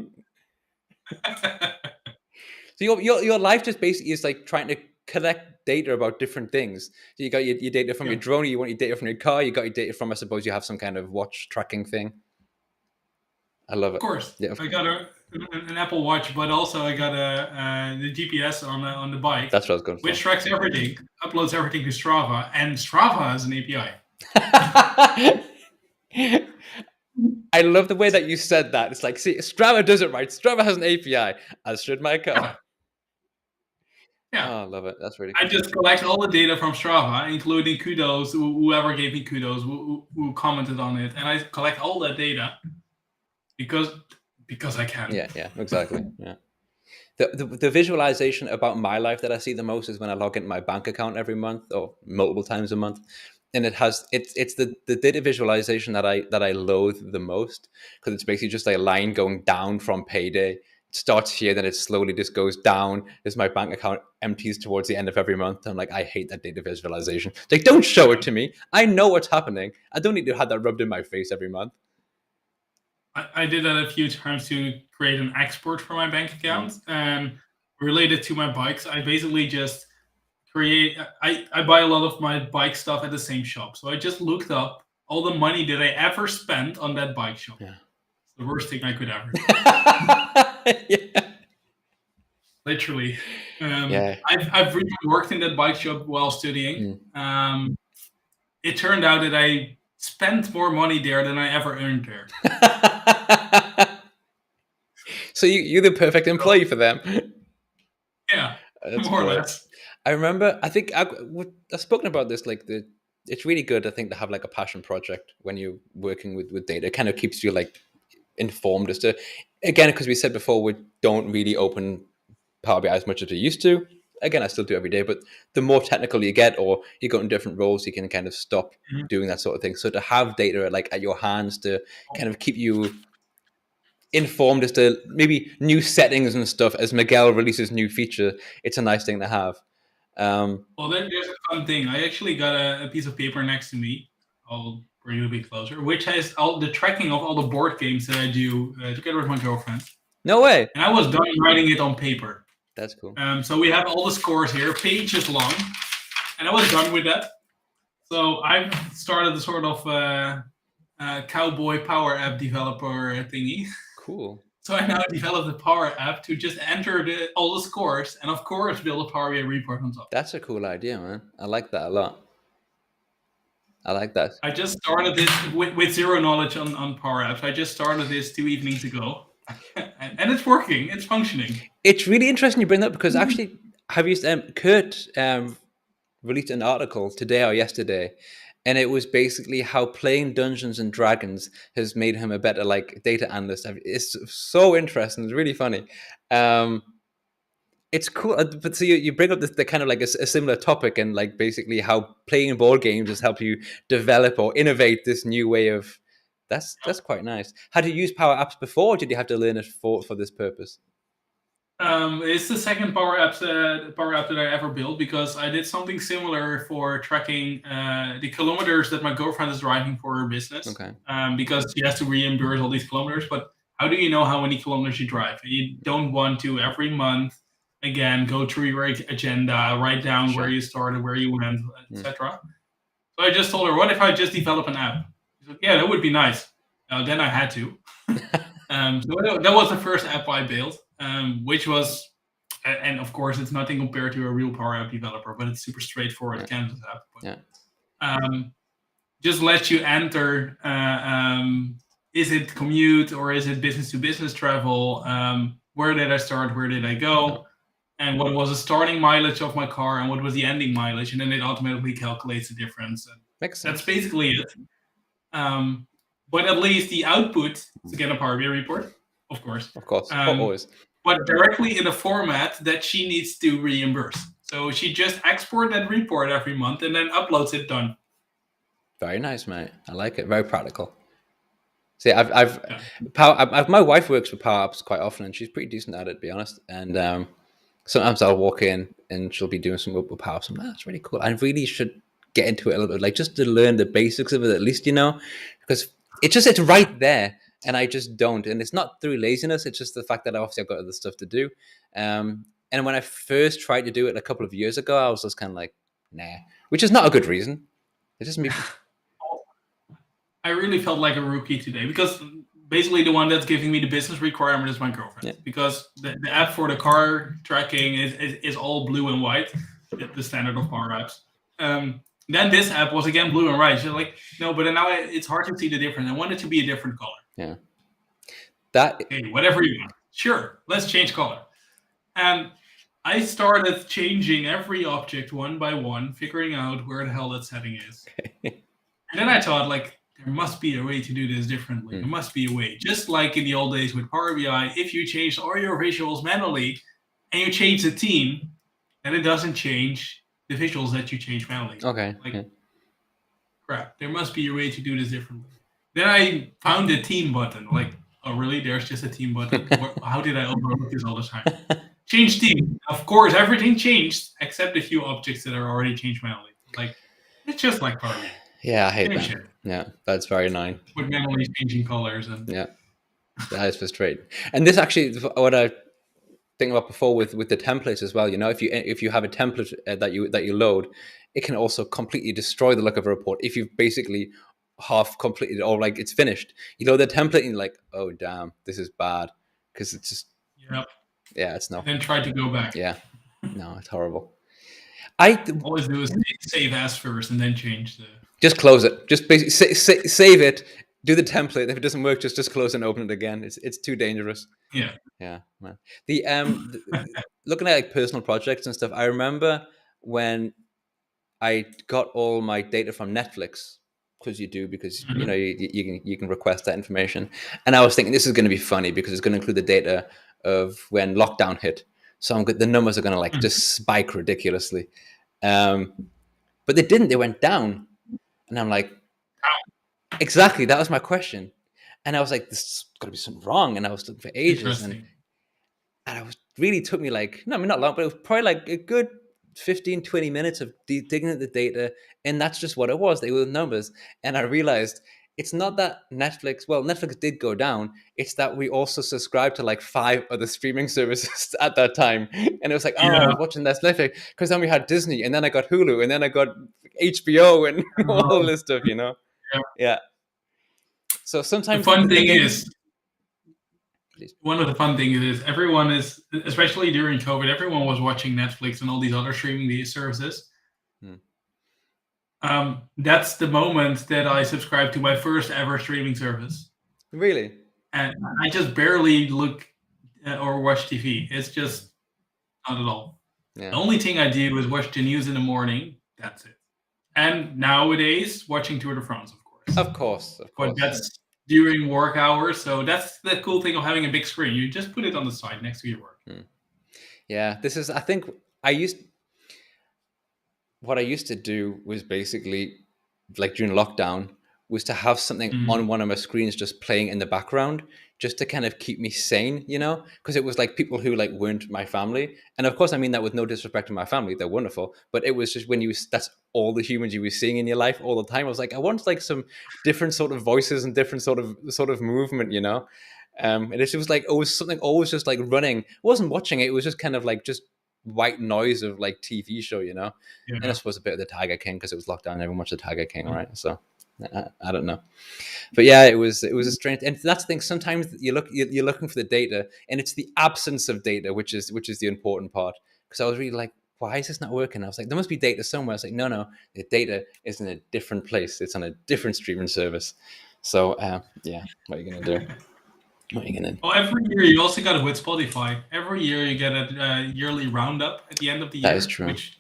So your life just basically is like trying to collect data about different things. So you got your data from your drone, you want your data from your car, you got your data from, I suppose you have some kind of watch tracking thing. I love it. Of course. Yeah, I got an Apple Watch, but also I got the GPS on the bike. That's what I was going for. Which tracks everything, uploads everything to Strava, and Strava has an API. I love the way that you said that. It's like, see, Strava does it right. Strava has an API, as should my car. Yeah. Oh, I love it. That's really cool. I just collect all the data from Strava, including kudos, whoever gave me kudos, who commented on it. And I collect all that data because I can. Yeah, exactly. Yeah. The visualization about my life that I see the most is when I log into my bank account every month or multiple times a month. And it's the data visualization that I loathe the most, because it's basically just like a line going down from payday. It starts here, then it slowly just goes down as my bank account empties towards the end of every month. I'm like, I hate that data visualization. It's like, don't show it to me. I know what's happening. I don't need to have that rubbed in my face every month. I did that a few times to create an export for my bank account. And related to my bikes, I basically just I buy a lot of my bike stuff at the same shop. So I just looked up all the money that I ever spent on that bike shop. Yeah. It's the worst thing I could ever do. Yeah. Literally. I've really worked in that bike shop while studying. It turned out that I spent more money there than I ever earned there. So you're the perfect employee for them. Yeah, more or less. I remember, I think I've spoken about this, like it's really good, I think, to have like a passion project when you're working with data. It kind of keeps you like informed as to, again, because we said before, we don't really open Power BI as much as we used to. Again, I still do every day, but the more technical you get, or you go in different roles, you can kind of stop doing that sort of thing. So to have data like at your hands to kind of keep you informed as to maybe new settings and stuff as Miguel releases new feature, it's a nice thing to have. Well, then there's a fun thing. I actually got a piece of paper next to me. I'll for you to be closer, which has all the tracking of all the board games that I do together with my girlfriend. No way. And I was done writing it on paper. That's cool. So we have all the scores here, pages long, and I was done with that. So I've started a sort of cowboy power app developer thingy. Cool. So I now developed the Power App to just enter all the scores and, of course, build a Power BI report on top. That's a cool idea, man. I like that a lot. I like that. I just started this with zero knowledge on Power Apps. I just started this 2 evenings ago, and it's working. It's functioning. It's really interesting you bring that up because actually, have you Kurt released an article today or yesterday, and it was basically how playing Dungeons and Dragons has made him a better like data analyst. It's so interesting. It's really funny. It's cool, but so you bring up the kind of like a similar topic, and like basically how playing board games has helped you develop or innovate this new way of. That's quite nice. Had you used Power Apps before, or did you have to learn it for this purpose? It's the second Power App that I ever built because I did something similar for tracking the kilometers that my girlfriend is driving for her business. Okay. Because she has to reimburse all these kilometers, but how do you know how many kilometers you drive? You don't want to every month again go through your agenda, write down where you started, where you went, etc. So I just told her, what if I just develop an app? She said, yeah, that would be nice. Then I had to. So that was the first app I built, which was, and of course, it's nothing compared to a real Power App developer, but it's super straightforward Canvas app. But, just let you enter, is it commute or is it business to business travel? Where did I start? Where did I go? And what was the starting mileage of my car and what was the ending mileage? And then it automatically calculates the difference. And Makes sense. that's basically it. But at least the output to get a Power BI report, of course. Of course, always. But directly in a format that she needs to reimburse. So she just exports that report every month and then uploads it, done. Very nice, mate. I like it. Very practical. See, my wife works with Power Apps quite often, and she's pretty decent at it, to be honest. And sometimes I'll walk in and she'll be doing some work with Power Apps. I'm like, that's really cool. I really should get into it a little bit, like just to learn the basics of it at least, because it's right there, and I just don't. And it's not through laziness; it's just the fact that obviously I've got other stuff to do. And when I first tried to do it a couple of years ago, I was just kind of like, nah, which is not a good reason. It's just me. I really felt like a rookie today because basically the one that's giving me the business requirement is my girlfriend. Because the app for the car tracking is all blue and white, the standard of Power Apps. Then this app was again blue and white. She's like, no, but now it's hard to see the difference. I want it to be a different color. Yeah. Hey, whatever you want. Sure, let's change color. And I started changing every object one by one, figuring out where the hell that setting is. And then I thought, like, there must be a way to do this differently. There must be a way. Just like in the old days with Power BI, if you change all your visuals manually and you change the theme, then it doesn't change the visuals that you change manually. Okay. Like, crap, there must be a way to do this differently. Then I found the theme button. Like, oh, really? There's just a theme button? How did I overlook this all the time? Change theme. Of course, everything changed except a few objects that are already changed manually. Like, it's just like Power BI. Yeah, I hate that. Shit. Yeah, that's very annoying. With manually changing colors and that is frustrating. And this actually, what I think about before with the templates as well. If you have a template that you load, it can also completely destroy the look of a report if you've basically half completed or like it's finished. You load the template and you're like, oh damn, this is bad because it's just it's not. And then try to go back. Yeah, no, it's horrible. I always do is save as first and then change the. Just close it. Just basically save it. Do the template. If it doesn't work, just close and open it again. It's too dangerous. Yeah, man. The looking at like personal projects and stuff. I remember when I got all my data from Netflix because you can request that information. And I was thinking this is going to be funny because it's going to include the data of when lockdown hit. So the numbers are going to like just spike ridiculously. But they didn't. They went down. And I'm like, exactly. That was my question. And I was like, this got to be something wrong. And I was looking for ages. And it really took me like, no, I mean, not long, but it was probably like a good 15, 20 minutes of digging at the data, and that's just what it was. They were numbers. And I realized it's not that Netflix did go down. It's that we also subscribed to like 5 other streaming services at that time. And it was like, oh, I Yeah. was watching that Netflix because then we had Disney, and then I got Hulu, and then I got HBO and all this stuff, you know? Yeah. Yeah. So The sometimes fun thing is, please. one of the fun things is everyone is, especially during COVID, everyone was watching Netflix and all these other streaming services. That's the moment that I subscribed to my first ever streaming service. Really? And I just barely look or watch TV. It's just not at all. Yeah. The only thing I do is watch the news in the morning. That's it. And nowadays, watching Tour de France, of course. Of course. But that's during work hours. So that's the cool thing of having a big screen. You just put it on the side next to your work. Yeah, I think what I used to do was basically, like during lockdown, was to have something on one of my screens just playing in the background, just to kind of keep me sane, you know, because it was like people who like weren't my family. And of course, I mean that with no disrespect to my family, they're wonderful, but it was just that's all the humans you were seeing in your life all the time. I was like, I want like some different sort of voices and different sort of movement, you know. And it was like something always just like running. I wasn't watching it, it was just kind of like just white noise of like TV show, you know. Yeah. And I suppose a bit of the Tiger King because it was lockdown and everyone watched the Tiger King, right? So I don't know, but yeah, it was a strange. And that's the thing. Sometimes you're looking for the data, and it's the absence of data which is the important part. Because I was really like, why is this not working? I was like, there must be data somewhere. I was like, no, the data is in a different place. It's on a different streaming service. So yeah, what are you gonna do? What are you gonna? Well, every year you also got it with Spotify. Every year you get a yearly roundup at the end of the year. That is true. Which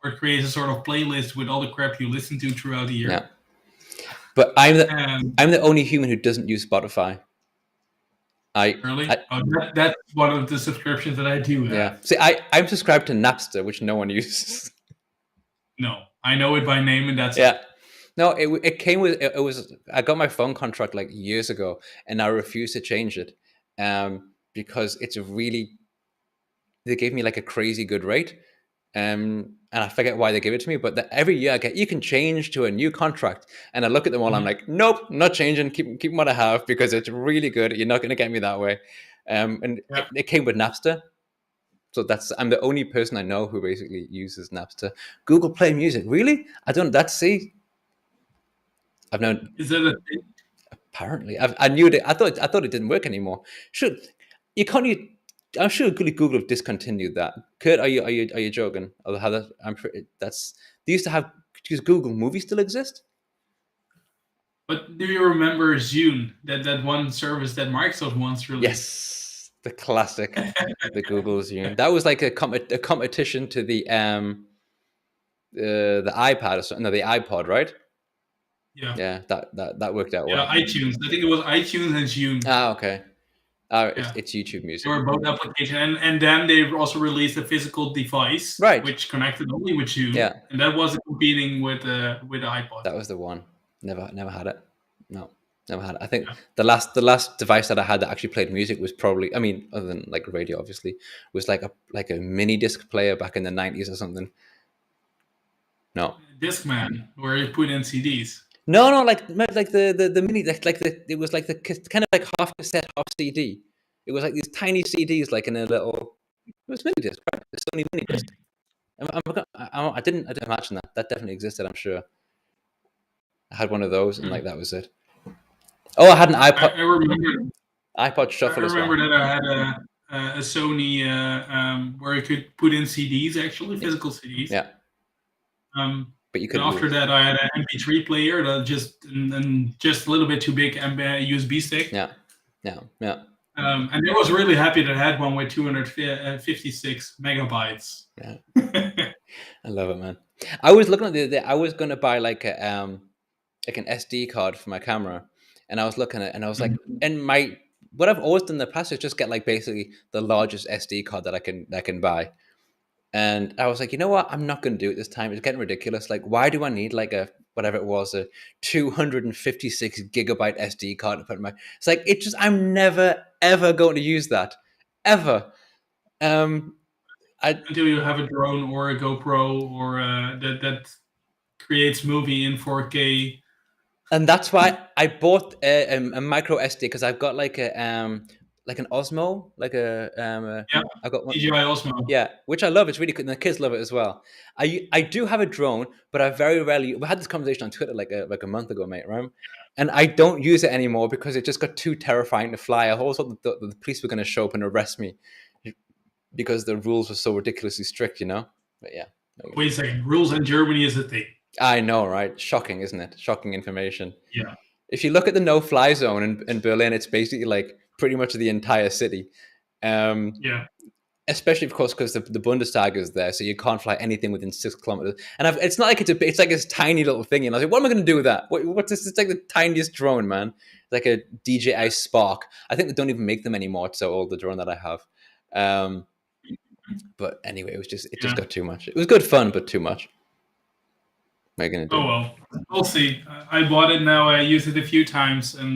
creates a sort of playlist with all the crap you listen to throughout the year. Yeah. But I'm the only human who doesn't use Spotify. Really? That's one of the subscriptions that I do have. Yeah. See, I'm subscribed to Napster, which no one uses. No, I know it by name, and that's it. No, it came with it was. I got my phone contract like years ago, and I refused to change it, because it's they gave me like a crazy good rate, and I forget why they give it to me, but every year you can change to a new contract, and I look at them all, I'm like, nope, not changing, keep what I have because it's really good. You're not going to get me that way, and it came with Napster. So I'm the only person I know who basically uses Napster. Google Play Music, really? I don't. I've known. Is that a thing? Apparently, I knew that. I thought it didn't work anymore. You can't use. I'm sure Google have discontinued that. Kurt, are you joking? They used to have. Does Google Movie still exist? But do you remember Zune, that one service that Microsoft once released? Yes, the classic, the Google Zune. That was like a competition to the iPad or something. No, the iPod, right? Yeah. Yeah, that worked out well. Yeah, iTunes. I think it was iTunes and Zune. Ah, okay. It's YouTube Music. They were both applications, and then they also released a physical device, right, which connected only with Zune. Yeah, and that wasn't competing with the iPod. That was the one. Never had it. No, never had it. I think the last device that I had that actually played music was probably, I mean, other than like radio, obviously, was like a mini disc player back in the 90s or something. No, Discman, where you put in CDs. No, like the mini, it was like the kind of like half cassette, half CD. It was like these tiny CDs, like in a little. It was mini disc, right? The Sony mini disc. I didn't imagine that. That definitely existed. I'm sure. I had one of those, and like that was it. Oh, I had an iPod. I remember iPod Shuffle as well. I remember that I had a Sony where you could put in CDs, actually physical CDs. Yeah. But you could. After that, I had an MP3 player that just a little bit too big USB stick. Yeah. And I was really happy that I had one with 256 megabytes. Yeah. I love it, man. I was looking at I was gonna buy like an SD card for my camera, and I was looking at it, and I was like, and what I've always done in the past is just get like basically the largest SD card that I can buy. And I was like, you know what? I'm not going to do it this time. It's getting ridiculous. Like, why do I need like a 256 gigabyte SD card to put in my? It's like I'm never ever going to use that, ever. until you have a drone or a GoPro or that creates movie in 4K. And that's why I bought a micro SD, because I've got like an Osmo, Yeah, I've got one. DJI Osmo. Yeah, which I love. It's really good, and the kids love it as well. I do have a drone, but I very rarely. We had this conversation on Twitter like a month ago, mate. Right? And I don't use it anymore because it just got too terrifying to fly. I always thought the police were going to show up and arrest me because the rules were so ridiculously strict, you know. But yeah. Wait a second. Rules in Germany is a thing. I know, right? Shocking, isn't it? Shocking information. Yeah. If you look at the no-fly zone in Berlin, it's basically like pretty much the entire city. Yeah. Especially, of course, because the Bundestag is there, so you can't fly anything within 6 kilometers. And it's not like it's like this tiny little thing. And I was like, what am I going to do with that? What's this? It's like the tiniest drone, man. It's like a DJI Spark. I think they don't even make them anymore. It's so old, the drone that I have. But anyway, it just got too much. It was good fun, but too much. What are you going to do? Oh well, we'll see. I bought it now. I used it a few times, and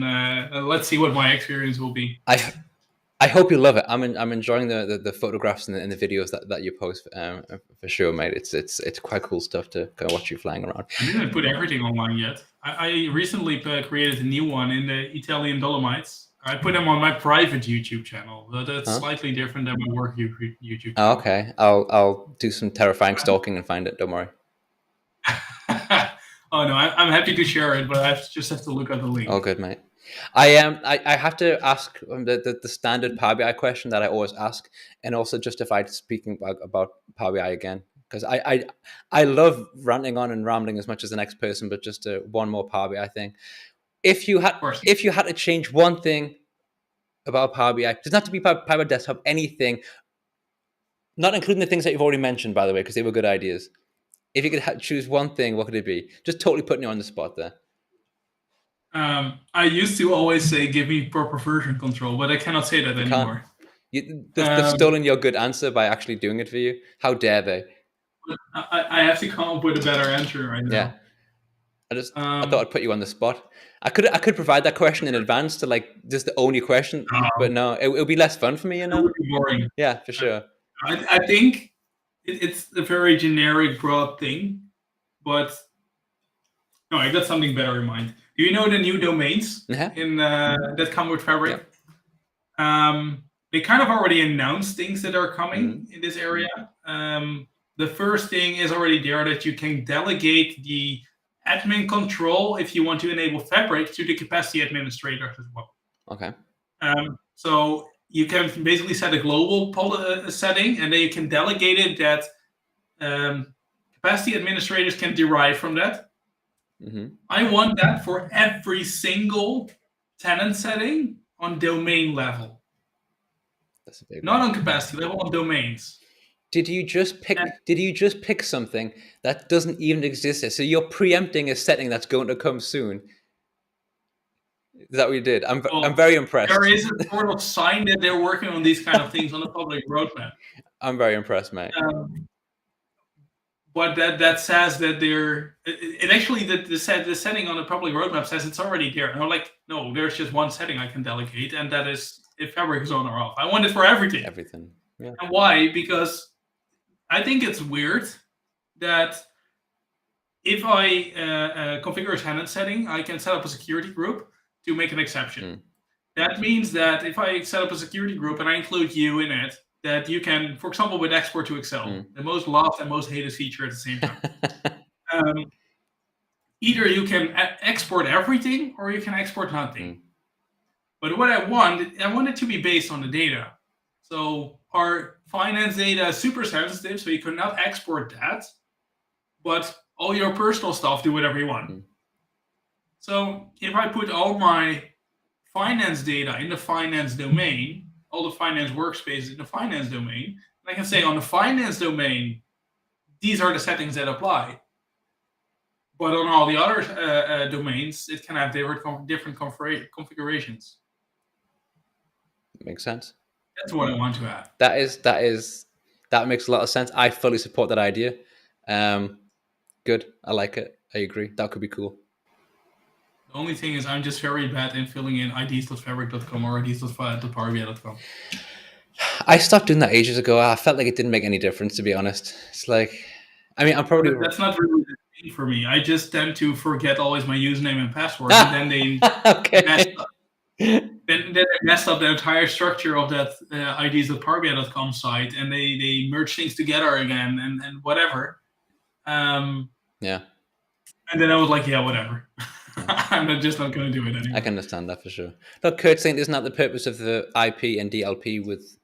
let's see what my experience will be. I hope you love it. I'm enjoying the photographs and the videos that you post for sure, mate. It's quite cool stuff to go watch you flying around. I didn't put everything online yet. I recently created a new one in the Italian Dolomites. I put them on my private YouTube channel. That's slightly different than my work YouTube channel. Oh, okay. I'll do some terrifying stalking and find it. Don't worry. Oh no, I'm happy to share it, but I just have to look at the link. Oh, good, mate. I have to ask the standard Power BI question that I always ask, and also justified speaking about Power BI again, because I love ranting on and rambling as much as the next person, but just one more Power BI thing. If you had to change one thing about Power BI, it doesn't have to be Power Desktop, anything, not including the things that you've already mentioned, by the way, because they were good ideas. If you could choose one thing, what could it be? Just totally putting you on the spot there. I used to always say, give me proper version control, but I cannot say that anymore. They've stolen your good answer by actually doing it for you. How dare they? I have to come up with a better answer right now. Yeah. I thought I'd put you on the spot. I could provide that question in advance to like just the only question, but no, it would be less fun for me, you know? It would be boring. Yeah, for sure. I think it's a very generic, broad thing, but no, I got something better in mind. Do you know the new domains in that come with Fabric? Yeah. They kind of already announced things that are coming in this area. The first thing is already there, that you can delegate the admin control if you want to enable Fabric to the capacity administrators as well. Okay. So you can basically set a global setting, and then you can delegate it that capacity administrators can derive from that. I want that for every single tenant setting on domain level. That's a big Not on capacity level, on domains. Did you just pick something that doesn't even exist yet? So you're preempting a setting that's going to come soon. Is that what you did? I'm very impressed. There is a sort of sign that they're working on these kind of things on the public roadmap. I'm very impressed, mate. But that says that it actually the setting on the public roadmap says it's already there. And I'm like, no, there's just one setting I can delegate, and that is if Fabric is on or off. I want it for everything. Everything. Yeah. And why? Because I think it's weird that if I configure a tenant setting, I can set up a security group to make an exception. That means that if I set up a security group and I include you in it, that you can, for example, with export to Excel, the most loved and most hated feature at the same time. Either you can export everything or you can export nothing. But what I want it to be based on the data. So our finance data is super sensitive, so you cannot export that. But all your personal stuff, do whatever you want. So if I put all my finance data in the finance domain, all the finance workspaces in the finance domain, and I can say on the finance domain, these are the settings that apply. But on all the other domains, it can have different configurations. Makes sense. That's what I want to have. That makes a lot of sense. I fully support that idea. Good. I like it. I agree. That could be cool. The only thing is I'm just very bad in filling in ids.fabric.com or ids.powerbi.com. I stopped doing that ages ago. I felt like it didn't make any difference, to be honest. It's like, I mean, I'm probably That's not really the thing for me. I just tend to forget always my username and password, and then they mess okay. up. Then they messed up the entire structure of that IDs.powerbi.com site, and they merge things together again and whatever. Yeah, And then I was like, yeah, whatever. yeah. I'm just not going to do it I anymore. can understand that for sure. Look, Kurt's saying, isn't that the purpose of the IP and DLP with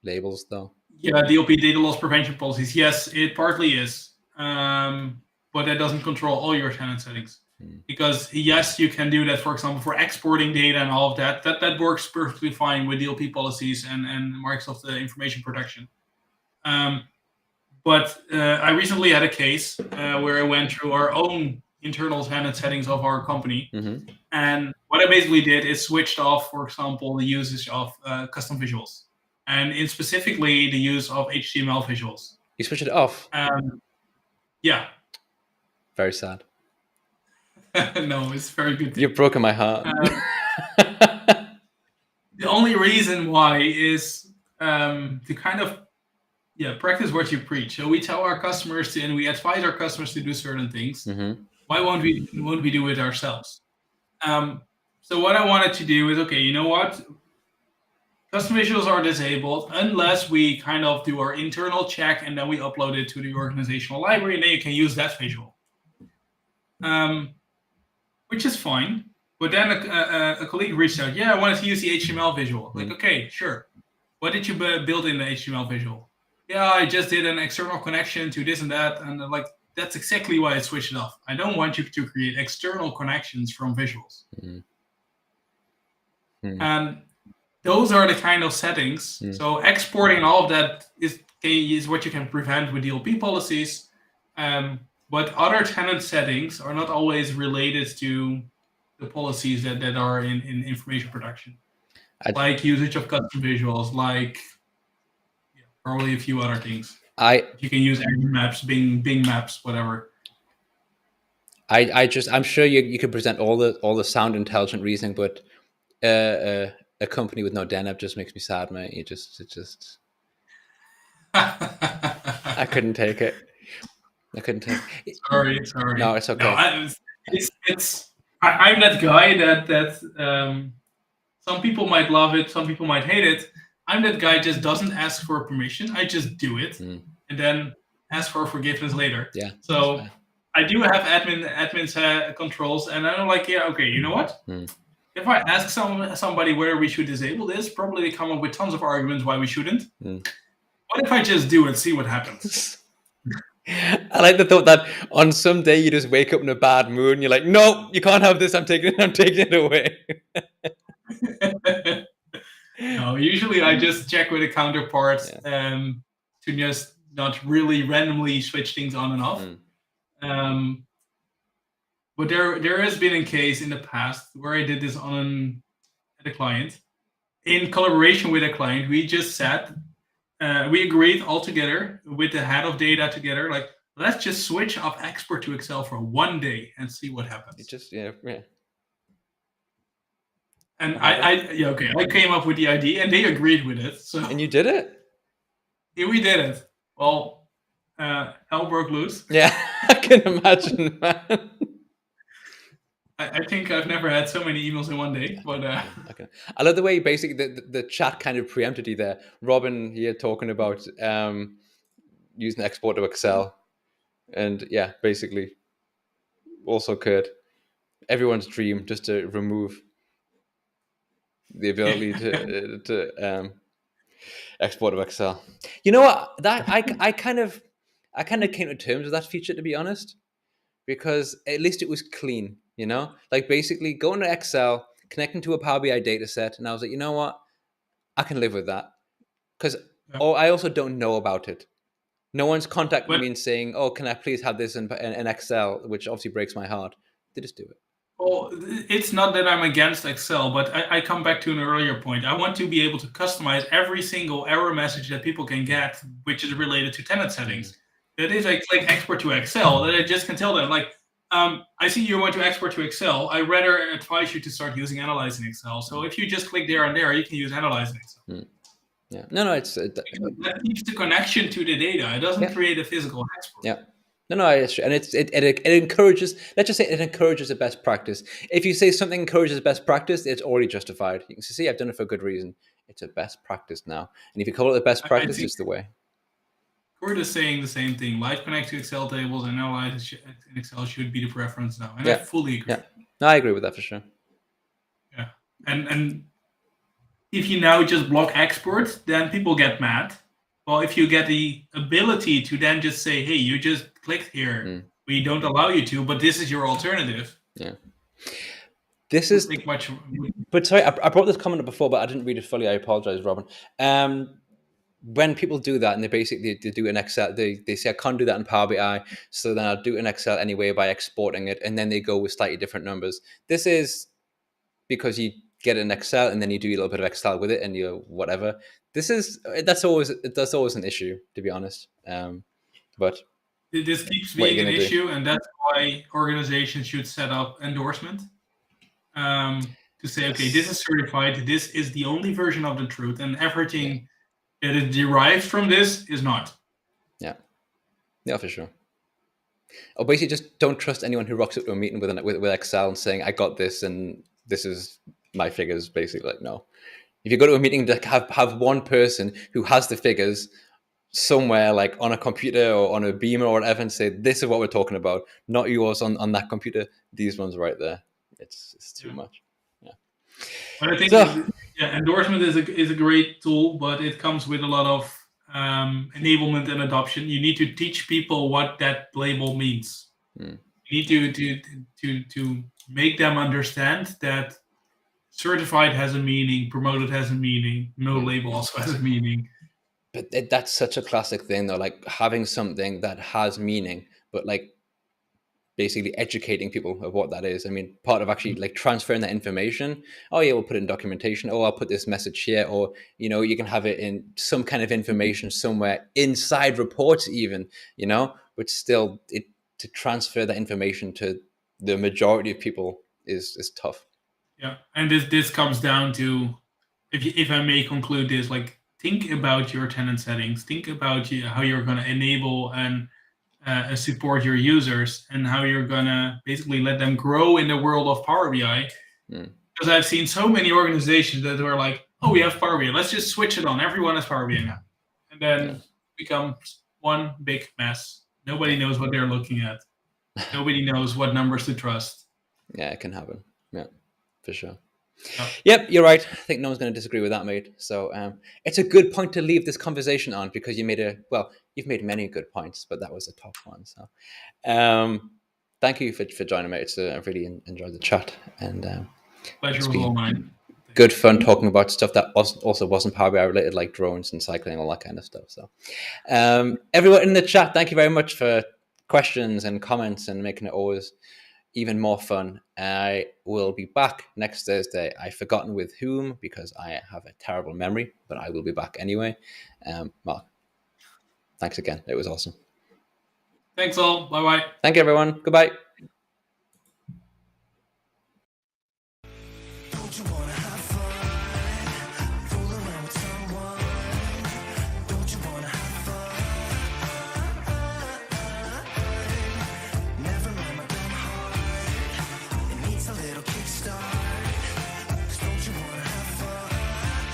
labels, though? Yeah, DLP, data loss prevention policies. Yes, it partly is. But that doesn't control all your tenant settings. Because yes, you can do that, for example, for exporting data and all of that. That works perfectly fine with DLP policies and Microsoft information protection. But I recently had a case where I went through our own internal tenant settings of our company. And what I basically did is switched off, for example, the usage of custom visuals. And in specifically the use of HTML visuals. You switch it off? Yeah. Very sad. No, it's very good. You've broken my heart. The only reason why is to kind of practice what you preach. So we tell our customers and we advise our customers to do certain things. Why won't we do it ourselves? So what I wanted to do is, okay, you know what? Custom visuals are disabled unless we kind of do our internal check and then we upload it to the organizational library, and then you can use that visual. Which is fine. But then a colleague reached out, yeah, I wanted to use the HTML visual. Like, okay, sure. What did you build in the HTML visual? Yeah, I just did an external connection to this and that. And like, that's exactly why I switched it off. I don't want you to create external connections from visuals. And those are the kind of settings. So exporting all of that is what you can prevent with DLP policies. But other tenant settings are not always related to the policies that are in information protection. Like usage of custom visuals, like probably a few other things. You can use Azure Maps, Bing Maps, whatever. I'm sure you could present all the sound intelligent reasoning, but a company with no DNAP just makes me sad, mate. It just I couldn't take it. Sorry. No, it's okay. No, I'm that guy that some people might love it, some people might hate it. I'm that guy just doesn't ask for permission. I just do it and then ask for forgiveness later. Yeah. So I do have admin controls, and I'm like, yeah, okay, you know what? If I ask somebody where we should disable this, probably they come up with tons of arguments why we shouldn't. What if I just do it, see what happens? I like the thought that on some day you just wake up in a bad mood and you're like, no, you can't have this. I'm taking it away. No, usually I just check with a counterpart to just not really randomly switch things on and off. But there has been a case in the past where I did this at a client. In collaboration with a client, we just sat, we agreed all together with the head of data together, like, let's just switch off export to Excel for one day and see what happens. It just, And I came up with the idea and they agreed with it. So. And you did it? Yeah, we did it. Well, hell broke loose. Yeah, I can imagine, man. I think I've never had so many emails in one day, but okay. I love the way basically the chat kind of preempted you there. Robin here talking about using export to Excel, and yeah, basically also Kurt, everyone's dream just to remove the ability to export to Excel. You know what? That I kind of came to terms with that feature, to be honest, because at least it was clean. You know, like basically going to Excel, connecting to a Power BI data set, and I was like, you know what, I can live with that, because I also don't know about it. No one's contacted me and saying, oh, can I please have this in Excel, which obviously breaks my heart. They just do it. Well, it's not that I'm against Excel, but I come back to an earlier point. I want to be able to customize every single error message that people can get, which is related to tenant settings. That is, I click export to Excel, that I just can tell them, like, I see you want to export to Excel. I rather advise you to start using Analyze in Excel. So if you just click there and there, you can use Analyze in Excel. Yeah. No, it's Because that keeps the connection to the data. It doesn't yeah. create a physical export. Yeah. No, it's true. And it encourages, let's just say it encourages a best practice. If you say something encourages best practice, it's already justified. You can say, see, I've done it for a good reason. It's a best practice now. And if you call it the best I practice, think it's the way. Kurt is saying the same thing. Live connect to Excel tables and analyze in Excel should be the preference now. And I Yeah. fully agree. Yeah. No, I agree with that for sure. Yeah. And if you now just block exports, then people get mad. Well, if you get the ability to then just say, hey, you just clicked here, we don't allow you to, but this is your alternative. Yeah. This is, think much. but sorry, I brought this comment up before, but I didn't read it fully. I apologize, Robin. When people do that and they do an Excel, they say I can't do that in Power BI, so then I'll do it in Excel anyway by exporting it, and then they go with slightly different numbers. This is because you get an Excel and then you do a little bit of Excel with it and you whatever. That's always an issue, to be honest. But this keeps what are you being an gonna do? issue, and that's why organizations should set up endorsement to say, okay, this is certified. This is the only version of the truth, and everything that is derived from this is not. Yeah, yeah, for sure. Or basically, just don't trust anyone who rocks up to a meeting with Excel and saying, "I got this, and this is my figures." Basically, like no. If you go to a meeting to have one person who has the figures somewhere, like on a computer or on a beamer or whatever, and say, "This is what we're talking about," not yours on that computer. These ones right there. It's too much. Yeah. But I think So, endorsement is a great tool, but it comes with a lot of enablement and adoption. You need to teach people what that label means. You need to make them understand that certified has a meaning, promoted has a meaning, no label also has a meaning. But that's such a classic thing, though. Like having something that has meaning, but like basically educating people of what that is. I mean, part of actually like transferring that information. Oh yeah, we'll put it in documentation. Oh, I'll put this message here, or you can have it in some kind of information somewhere inside reports, even. But still, to transfer that information to the majority of people is tough. Yeah, and this comes down to, if I may conclude this, like think about your tenant settings, think about how you're going to enable and support your users, and how you're going to basically let them grow in the world of Power BI. Because I've seen so many organizations that were like, oh, we have Power BI, let's just switch it on. Everyone has Power BI now. And then becomes one big mess. Nobody knows what they're looking at. Nobody knows what numbers to trust. Yeah, it can happen. Yeah, for sure. Yep, you're right. I think no one's going to disagree with that, mate. So it's a good point to leave this conversation on, because you've made many good points, but that was a top one. So thank you for joining me. I really enjoyed the chat, and pleasure was all mine. Good fun talking about stuff that also wasn't Power BI related, like drones and cycling, all that kind of stuff. So everyone in the chat, thank you very much for questions and comments and making it always even more fun. I will be back next Thursday. I've forgotten with whom, because I have a terrible memory, but I will be back anyway. Marc, thanks again. It was awesome. Thanks all. Bye-bye. Thank you, everyone. Goodbye. Don't you wanna